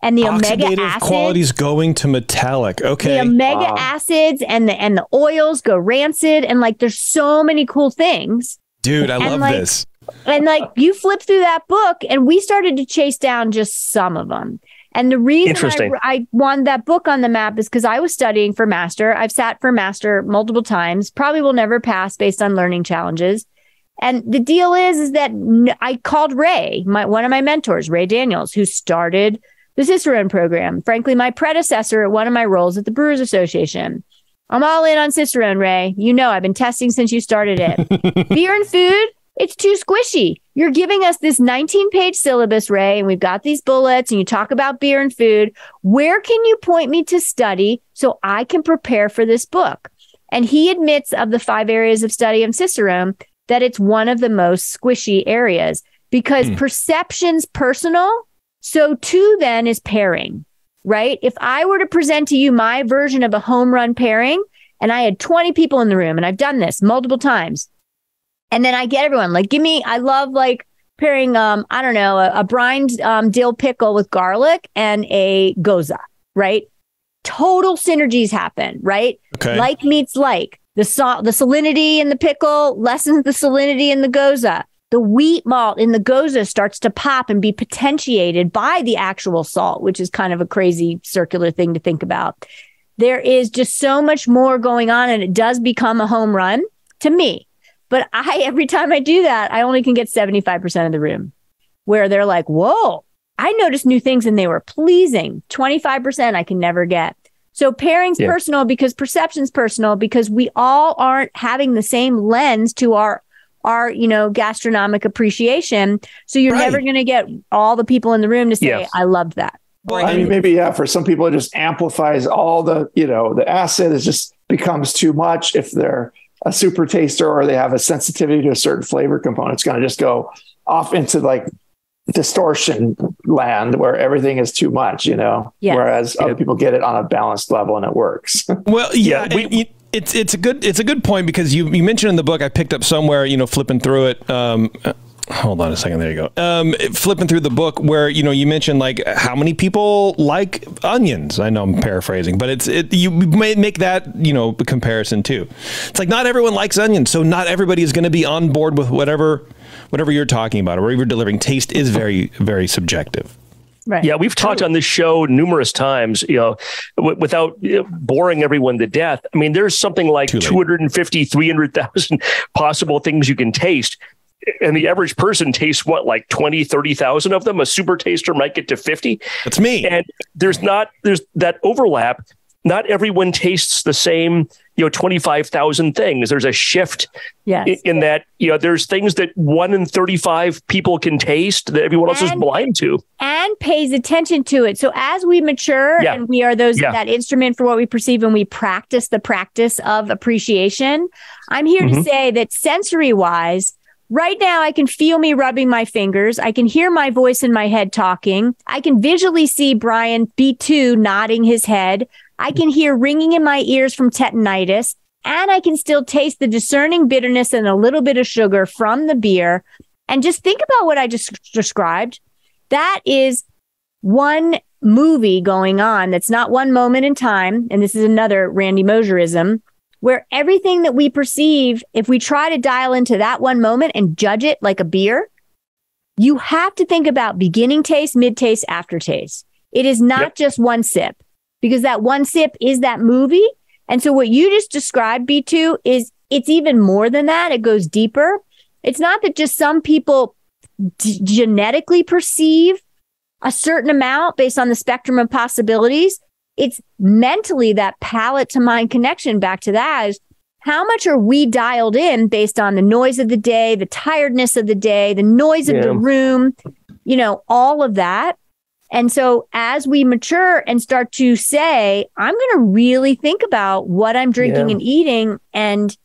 And the omega acids, qualities going to metallic. Okay. The omega acids and the oils go rancid. And like, there's so many cool things. Dude, I love this. And like, you flip through that book and we started to chase down just some of them. And the reason I wanted that book on the map is because I was studying for master. I've sat for master multiple times, probably will never pass based on learning challenges. And the deal is that I called Ray, one of my mentors, Ray Daniels, who started the Cicerone program. Frankly, my predecessor at one of my roles at the Brewers Association. I'm all in on Cicerone, Ray. I've been testing since you started it. Beer and food, it's too squishy. You're giving us this 19-page syllabus, Ray, and we've got these bullets, and you talk about beer and food. Where can you point me to study so I can prepare for this book? And he admits of the 5 areas of study of Cicerone that it's one of the most squishy areas because perception's personal. So too then is pairing, right? If I were to present to you my version of a home run pairing and I had 20 people in the room, and I've done this multiple times, and then I get everyone like, I love like pairing, a brined dill pickle with garlic and a goza, right? total synergies happen, right? Okay. Like meets like. The salinity in the pickle lessens the salinity in the goza. The wheat malt in the goza starts to pop and be potentiated by the actual salt, which is kind of a crazy circular thing to think about. There is just so much more going on, and it does become a home run to me. But every time I do that, I only can get 75% of the room where they're like, whoa, I noticed new things and they were pleasing. 25% I can never get. So pairing's personal because perception's personal, because we all aren't having the same lens to our gastronomic appreciation. So you're never going to get all the people in the room to say, I loved that. Well, I mean, maybe, for some people, it just amplifies all the acid. It just becomes too much. If they're a super taster or they have a sensitivity to a certain flavor component, it's going to just go off into like distortion land where everything is too much, whereas other people get it on a balanced level and it works. Well, it's a good point, because you mentioned in the book, I picked up somewhere, flipping through it. Hold on a second. There you go. Flipping through the book where, you mentioned like how many people like onions. I know I'm paraphrasing, but you may make that, comparison too. It's like not everyone likes onions. So not everybody is going to be on board with whatever you're talking about or whatever you're delivering. Taste is very, very subjective. Right. Yeah, we've talked on this show numerous times, without boring everyone to death. I mean, there's something like 250, 300,000 possible things you can taste. And the average person tastes like 20, 30,000 of them. A super taster might get to 50. That's me. And there's that overlap. Not everyone tastes the same, 25,000 things. There's a shift in that, there's things that 1 in 35 people can taste that everyone else is blind to. And pays attention to it. So as we mature and we are that instrument for what we perceive, and we practice the practice of appreciation, I'm here to say that sensory wise, right now, I can feel me rubbing my fingers. I can hear my voice in my head talking. I can visually see Brian B2 nodding his head. I can hear ringing in my ears from tetanitis. And I can still taste the discerning bitterness and a little bit of sugar from the beer. And just think about what I just described. That is one movie going on. That's not one moment in time. And this is another Randy Mosierism, where everything that we perceive, if we try to dial into that one moment and judge it like a beer, you have to think about beginning taste, mid taste, aftertaste. It is not just one sip, because that one sip is that movie. And so what you just described, B2, is it's even more than that. It goes deeper. It's not that just some people genetically perceive a certain amount based on the spectrum of possibilities. It's mentally that palate to mind connection. Back to that is how much are we dialed in based on the noise of the day, the tiredness of the day, the noise of the room, all of that. And so as we mature and start to say, I'm going to really think about what I'm drinking and eating and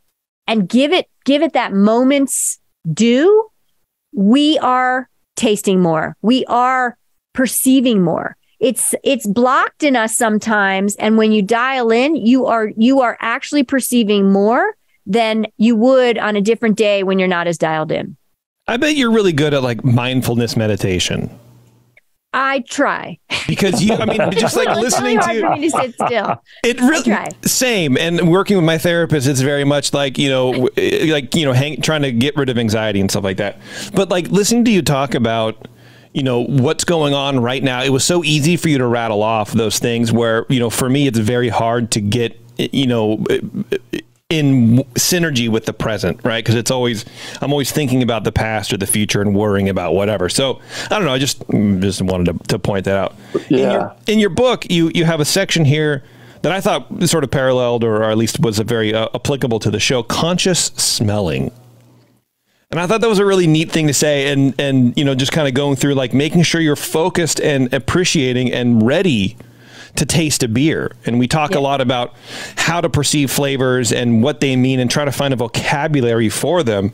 give it that moment's due, we are tasting more. We are perceiving more. It's blocked in us sometimes. And when you dial in, you are actually perceiving more than you would on a different day when you're not as dialed in. I bet you're really good at like mindfulness meditation. I try. Because just like listening it's really hard for me to sit still. It really same. And working with my therapist, it's very much like, trying to get rid of anxiety and stuff like that. But like listening to you talk about, what's going on right now. It was so easy for you to rattle off those things where, for me, it's very hard to get, in synergy with the present, right? Because I'm always thinking about the past or the future and worrying about whatever. So I don't know. I just wanted to point that out. Yeah. In your book, you have a section here that I thought sort of paralleled or at least was a very applicable to the show, conscious smelling. And I thought that was a really neat thing to say. And just kind of going through like making sure you're focused and appreciating and ready to taste a beer. And we talk a lot about how to perceive flavors and what they mean and try to find a vocabulary for them.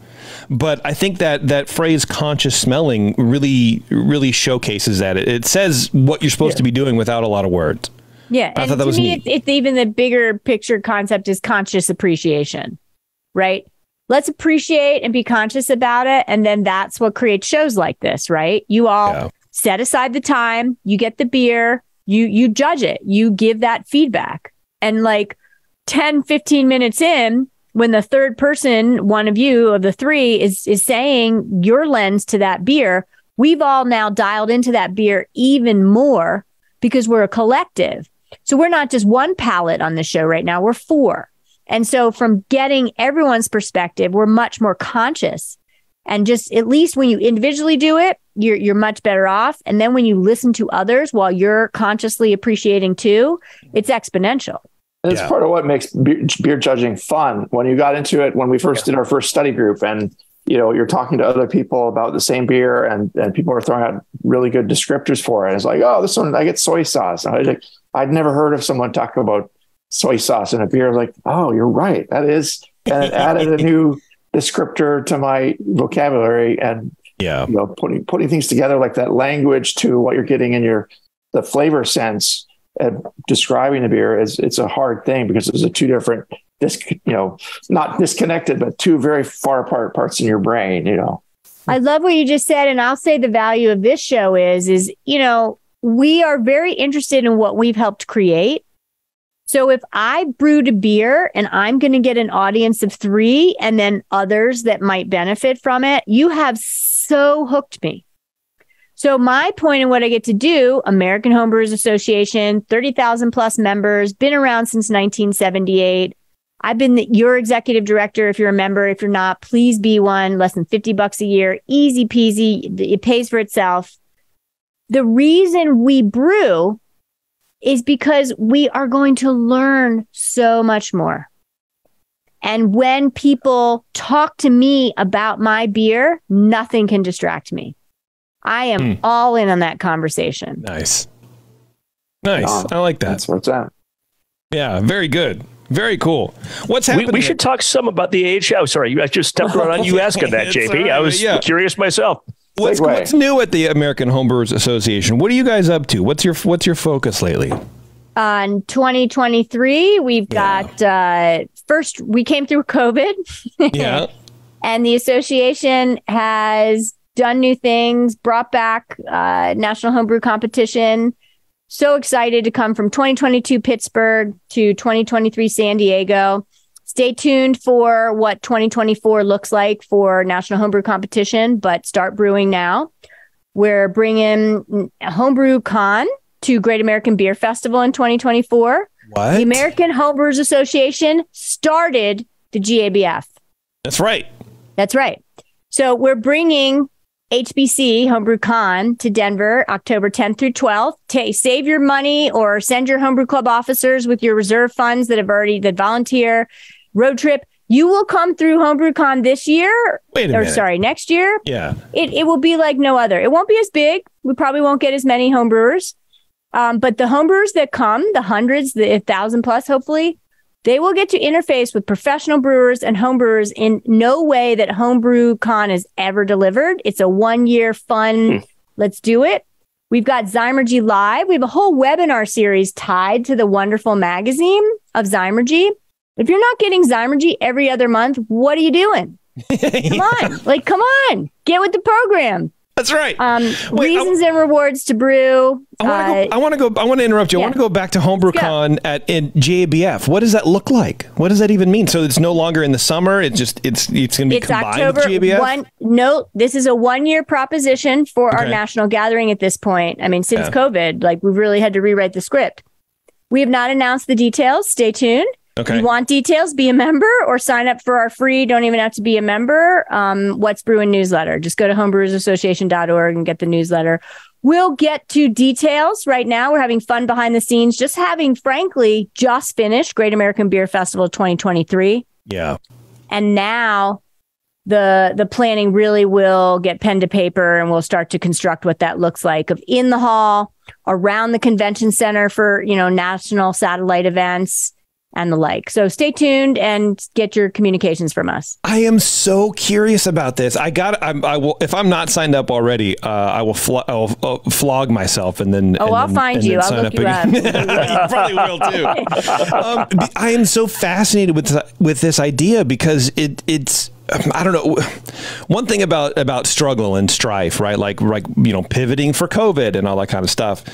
But I think that phrase conscious smelling really, really showcases that. It says what you're supposed to be doing without a lot of words. Yeah. I thought that was neat. It's even the bigger picture concept is conscious appreciation, right? Let's appreciate and be conscious about it. And then that's what creates shows like this, right? You all set aside the time, you get the beer, You judge it. You give that feedback. And like 10, 15 minutes in, when the third person, one of you of the three, is saying your lens to that beer, we've all now dialed into that beer even more because we're a collective. So we're not just one palate on the show right now, we're four. And so from getting everyone's perspective, we're much more conscious. And just at least when you individually do it, you're much better off. And then when you listen to others while you're consciously appreciating too, it's exponential. It's part of what makes beer judging fun. When you got into it, when we first did our first study group, and you're talking to other people about the same beer, and people are throwing out really good descriptors for it. It's like, oh, this one, I get soy sauce. And I'd never heard of someone talk about soy sauce in a beer. I was like, oh, you're right. That is, and it added a new descriptor to my vocabulary, and putting things together like that language to what you're getting in the flavor sense. And describing the beer it's a hard thing because there's two different, not disconnected, but two very far apart parts in your brain. I love what you just said, and I'll say the value of this show is we are very interested in what we've helped create. So if I brewed a beer and I'm going to get an audience of 3 and then others that might benefit from it, you have so hooked me. So my point in what I get to do, American Homebrewers Association, 30,000 plus members, been around since 1978. I've been your executive director. If you're a member, if you're not, please be one. Less than $50 a year, easy peasy. It pays for itself. The reason we brew is because we are going to learn so much more. And when people talk to me about my beer, nothing can distract me. I am all in on that conversation. Nice. I like that. That's where it's at. Yeah, very good. Very cool. What's happening? We should talk some about the age. Oh, sorry. I just stepped right on you asking that, JP. Right, I was curious myself. What's new at the American Homebrewers Association? What are you guys up to? What's your focus lately? On 2023, we've got first we came through COVID. Yeah. And the association has done new things, brought back National Homebrew Competition. So excited to come from 2022 Pittsburgh to 2023 San Diego. Stay tuned for what 2024 looks like for National Homebrew Competition, but start brewing now. We're bringing Homebrew Con to Great American Beer Festival in 2024. What? The American Homebrewers Association started the GABF. That's right. That's right. So we're bringing HBC Homebrew Con to Denver, October 10th through 12th. Save your money or send your Homebrew Club officers with your reserve funds that volunteer. Road trip. You will come through Homebrew Con this year. Next year. Yeah. It will be like no other. It won't be as big. We probably won't get as many homebrewers. But the homebrewers that come, the hundreds, the 1,000 plus, hopefully, they will get to interface with professional brewers and homebrewers in no way that Homebrew Con has ever delivered. It's a 1-year fun, let's do it. We've got Zymergy Live. We have a whole webinar series tied to the wonderful magazine of Zymergy. If you're not getting Zymergy every other month, what are you doing? Come on, get with the program. That's right. Reasons and rewards to brew. I want to interrupt you. I want to go back to HomebrewCon in GABF. What does that look like? What does that even mean? So it's no longer in the summer. It's going to be combined October, with GABF? No, this is a 1-year proposition for our national gathering at this point. I mean, since COVID, we've really had to rewrite the script. We have not announced the details. Stay tuned. Okay. If you want details, be a member or sign up for our free, don't even have to be a member, What's Brewing newsletter. Just go to homebrewersassociation.org and get the newsletter. We'll get to details right now. We're having fun behind the scenes, just finished Great American Beer Festival 2023. Yeah. And now the planning really will get pen to paper, and we'll start to construct what that looks like of in the hall, around the convention center for, national satellite events, and the like. So stay tuned and get your communications from us. I am so curious about this. I will, if I'm not signed up already, I will flog myself and then. I'll find you. I'll look you up. You probably will too. I am so fascinated with this idea because it's. I don't know. One thing about struggle and strife, right? Like pivoting for COVID and all that kind of stuff.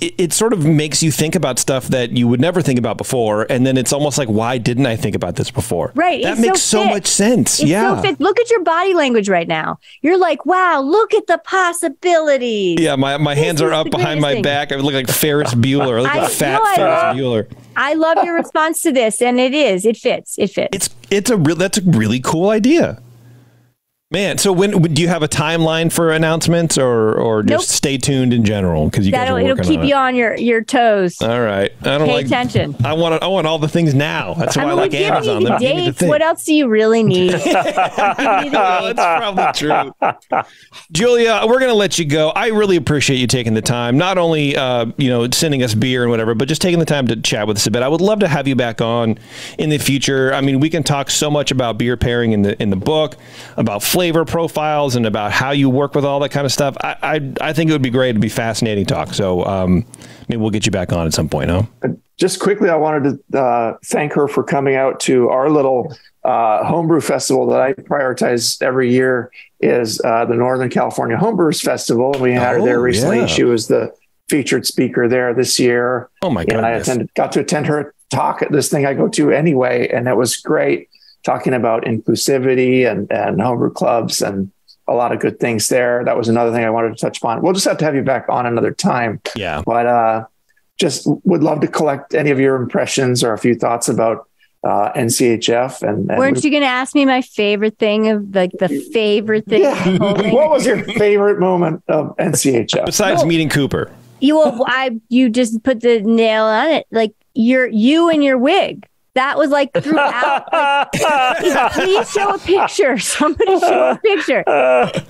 it sort of makes you think about stuff that you would never think about before. And then it's almost like, why didn't I think about this before? Right. That makes so much sense. It's so fit. Look at your body language right now. You're like, wow, look at the possibilities. Yeah, my hands are up behind my back. I look like Ferris Bueller. I look like fat Ferris Bueller. I love your response to this, and it fits. That's a really cool idea. Man, so when do you have a timeline for announcements, or just stay tuned in general? Because you guys are working on it. It'll keep you on your toes. All right, Pay attention. I want all the things now. That's why I like Amazon. We've given you dates. What else do you really need? That's probably true. Julia, we're going to let you go. I really appreciate you taking the time. Not only sending us beer and whatever, but just taking the time to chat with us a bit. I would love to have you back on in the future. I mean, we can talk so much about beer pairing in the book, about flavor profiles, and about how you work with all that kind of stuff. I think it would be great. It'd be fascinating talk. So maybe we'll get you back on at some point, huh? Just quickly, I wanted to thank her for coming out to our little homebrew festival that I prioritize every year, is the Northern California Homebrewers Festival. And we had her there recently. Yeah. She was the featured speaker there this year. Oh my God. And I got to attend her talk at this thing I go to anyway. And it was great, talking about inclusivity and homebrew clubs and a lot of good things there. That was another thing I wanted to touch upon. We'll just have to have you back on another time. Yeah. But just would love to collect any of your impressions or a few thoughts about NCHF. And weren't you going to ask me my favorite thing of the favorite thing? Yeah. What was your favorite moment of NCHF besides meeting Cooper? You just put the nail on it. Like you and your wig. That was like throughout. Please show a picture. Somebody show a picture.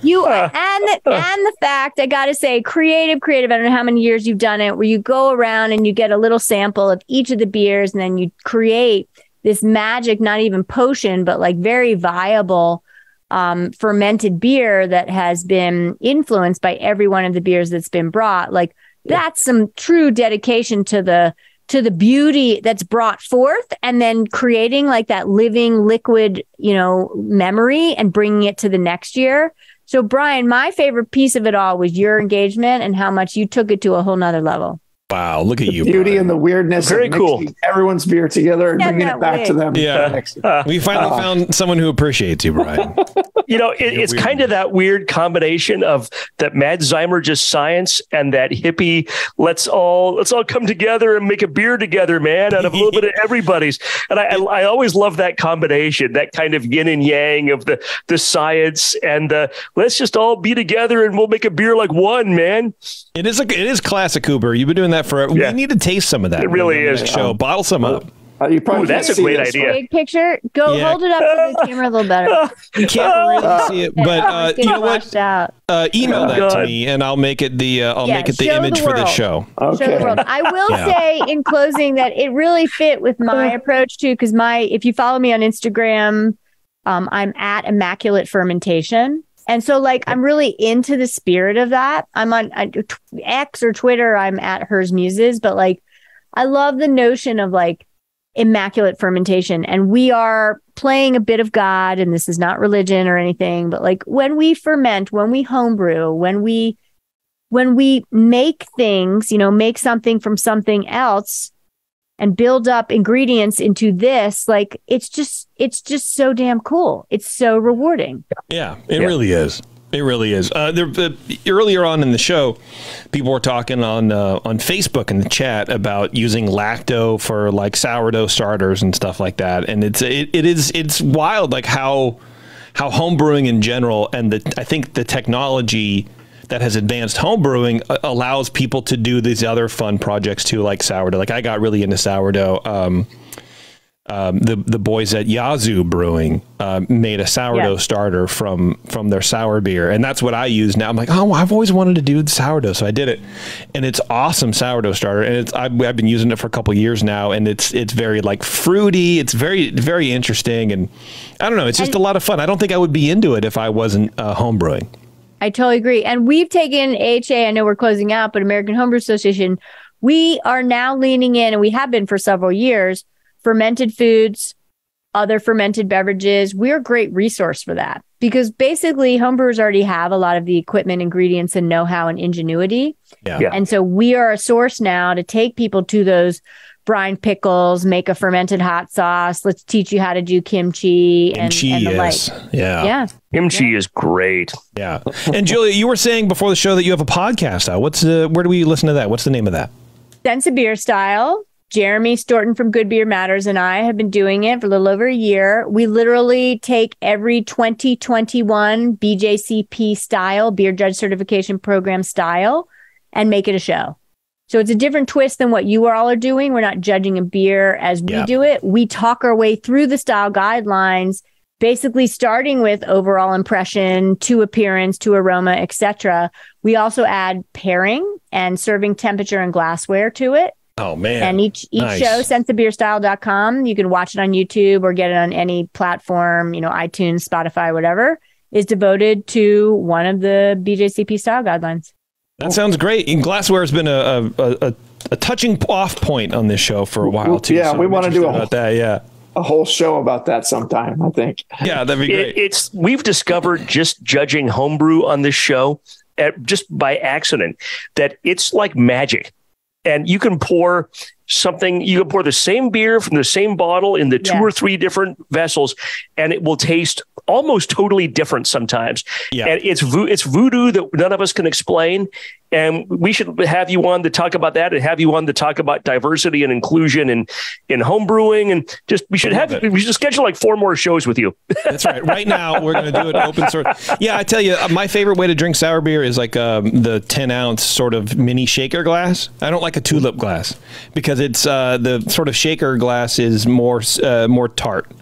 You and the fact, I got to say, creative. I don't know how many years you've done it, where you go around and you get a little sample of each of the beers, and then you create this magic, not even potion, but like very viable fermented beer that has been influenced by every one of the beers that's been brought. Like that's some true dedication to the beauty that's brought forth, and then creating like that living liquid, memory and bringing it to the next year. So Brian, my favorite piece of it all was your engagement and how much you took it to a whole nother level. Wow, look at you. Beauty Brian. And the weirdness. Very of cool. Everyone's beer together and bringing it back to them. Yeah. We finally found someone who appreciates you, Brian. It's kind of that weird combination of that mad Zymergist science and that hippie, let's all come together and make a beer together, man, out of a little bit of everybody's. And I always love that combination, that kind of yin and yang of the science and let's just all be together and we'll make a beer like one, man. It is classic Cooper. You've been doing that forever. Yeah. We need to taste some of that. It really is. Show. Bottle some up. That's a great idea. Big picture. Hold it up to the camera a little better. You can't really see it, but you know what? Email that to me, and I'll make it the image for the show. Okay. Show the world. I will say in closing that it really fit with my approach too, because if you follow me on Instagram, I'm at Immaculate Fermentation. And so I'm really into the spirit of that. I'm on X or Twitter. I'm at Hers Muses, but I love the notion of immaculate fermentation. And we are playing a bit of God, and this is not religion or anything, but when we ferment, when we homebrew, when we make things, make something from something else and build up ingredients into this, it's just so damn cool. It's so rewarding. Yeah, it really is. It really is. Earlier on in the show, people were talking on Facebook in the chat about using lacto for sourdough starters and stuff like that. And it's wild, how homebrewing in general, and I think the technology that has advanced homebrewing allows people to do these other fun projects too, like sourdough. I got really into sourdough. The boys at Yazoo Brewing made a sourdough starter from their sour beer, and that's what I use now. I'm like, I've always wanted to do sourdough, so I did it, and it's awesome sourdough starter. And I've been using it for a couple years now, and it's very fruity. It's very, very interesting, and I don't know. It's just a lot of fun. I don't think I would be into it if I wasn't homebrewing. I totally agree. And we've taken AHA, I know we're closing out, but American Homebrewers Association, we are now leaning in, and we have been for several years, fermented foods, other fermented beverages. We're a great resource for that. because basically homebrewers already have a lot of the equipment, ingredients, and know-how and ingenuity. Yeah. And so we are a source now to take people to those brine pickles, make a fermented hot sauce. Let's teach you how to do kimchi and the like. Yeah. Kimchi is great. Yeah. And Julia, you were saying before the show that you have a podcast out. Where do we listen to that? What's the name of that? Sense of Beer Style. Jeremy Storton from Good Beer Matters and I have been doing it for a little over a year. We literally take every 2021 BJCP style, Beer Judge Certification Program style, and make it a show. So it's a different twist than what you all are doing. We're not judging a beer as we do it. We talk our way through the style guidelines, basically starting with overall impression to appearance to aroma, etc. We also add pairing and serving temperature and glassware to it. Oh, man. And each show, senseofbeerstyle.com, you can watch it on YouTube or get it on any platform, iTunes, Spotify, whatever, is devoted to one of the BJCP style guidelines. That sounds great. And glassware has been a touching off point on this show for a while, too. Yeah, so we want to do a whole show about that sometime, I think. Yeah, that'd be great. We've discovered just judging homebrew on this show just by accident that it's like magic. And you can pour the same beer from the same bottle in the 2 or 3 different vessels, and it will taste almost totally different sometimes. Yeah. And it's voodoo that none of us can explain. And we should have you on to talk about that and have you on to talk about diversity and inclusion in homebrewing. And we should schedule like 4 more shows with you. That's right. Right now, we're going to do it open source. Yeah, I tell you, my favorite way to drink sour beer is like the 10-ounce sort of mini shaker glass. I don't like a tulip glass because it's the sort of shaker glass is more tart.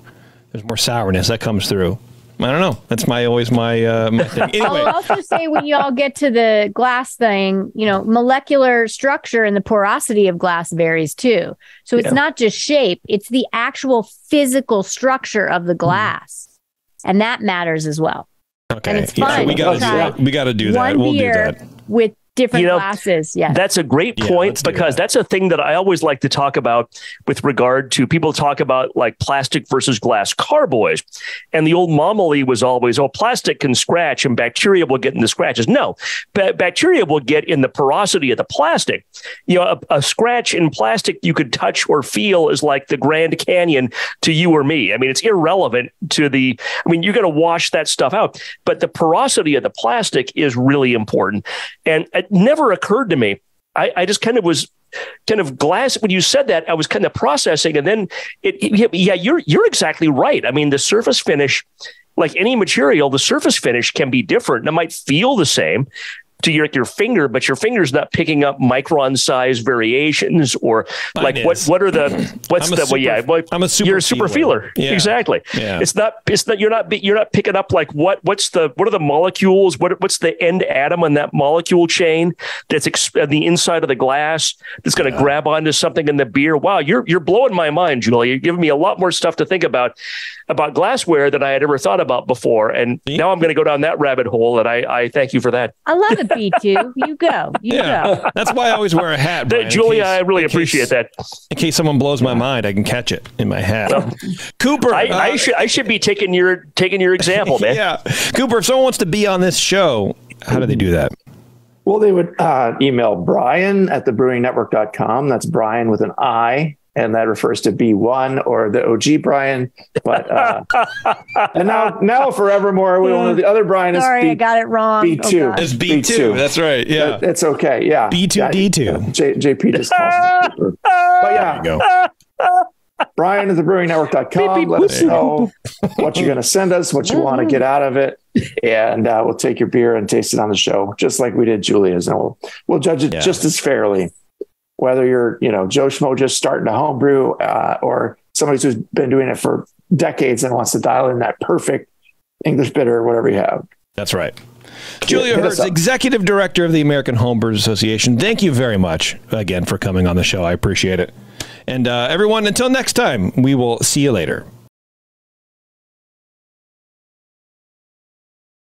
There's more sourness that comes through. I don't know. That's always my thing. Anyway. I'll also say when you all get to the glass thing, molecular structure and the porosity of glass varies too. So it's not just shape, it's the actual physical structure of the glass. And that matters as well. Okay. And it's fun. So we got to do that. We'll do that. With different glasses. Yeah. That's a great point because that's a thing that I always like to talk about with regard to people talk about like plastic versus glass carboys. And the old homily was always, plastic can scratch and bacteria will get in the scratches. No, bacteria will get in the porosity of the plastic. A scratch in plastic you could touch or feel is like the Grand Canyon to you or me. I mean, it's irrelevant to you're going to wash that stuff out, but the porosity of the plastic is really important. And it never occurred to me. I just was glass. When you said that, I was kind of processing, and then you're exactly right. I mean, the surface finish, like any material, the surface finish can be different. It might feel the same to your finger, but your finger's not picking up micron size variations or like you're a super feeler. Yeah. Exactly. Yeah. It's not you're not picking up like what are the molecules? What's the end atom on that molecule chain that's on the inside of the glass that's going to grab onto something in the beer. Wow. You're blowing my mind, Julia. You're giving me a lot more stuff to think about glassware than I had ever thought about before. And now I'm going to go down that rabbit hole. And I thank you for that. I love it. B2, you go. That's why I always wear a hat, Brian, Julia. I really appreciate that. In case someone blows my mind, I can catch it in my hat. Cooper, I should be taking your example, man. Yeah, Cooper. If someone wants to be on this show, how do they do that? Well, they would email Brian at thebrewingnetwork.com. That's Brian with an I. And that refers to B1 or the OG Brian. But and now forevermore, the other Brian is I got it wrong. B2. It's B2. That's right. Yeah. It's okay. Yeah. B2D2. JP just calls me. But yeah. There you go. Brian at thebrewingnetwork.com. Let us know what you're going to send us, what you want to get out of it. And we'll take your beer and taste it on the show, just like we did Julia's. And we'll judge it just as fairly. Whether you're, Joe Schmo just starting to homebrew or somebody who's been doing it for decades and wants to dial in that perfect English bitter or whatever you have. That's right. Julia Herz, Executive Director of the American Homebrewers Association. Thank you very much again for coming on the show. I appreciate it. And everyone, until next time, we will see you later.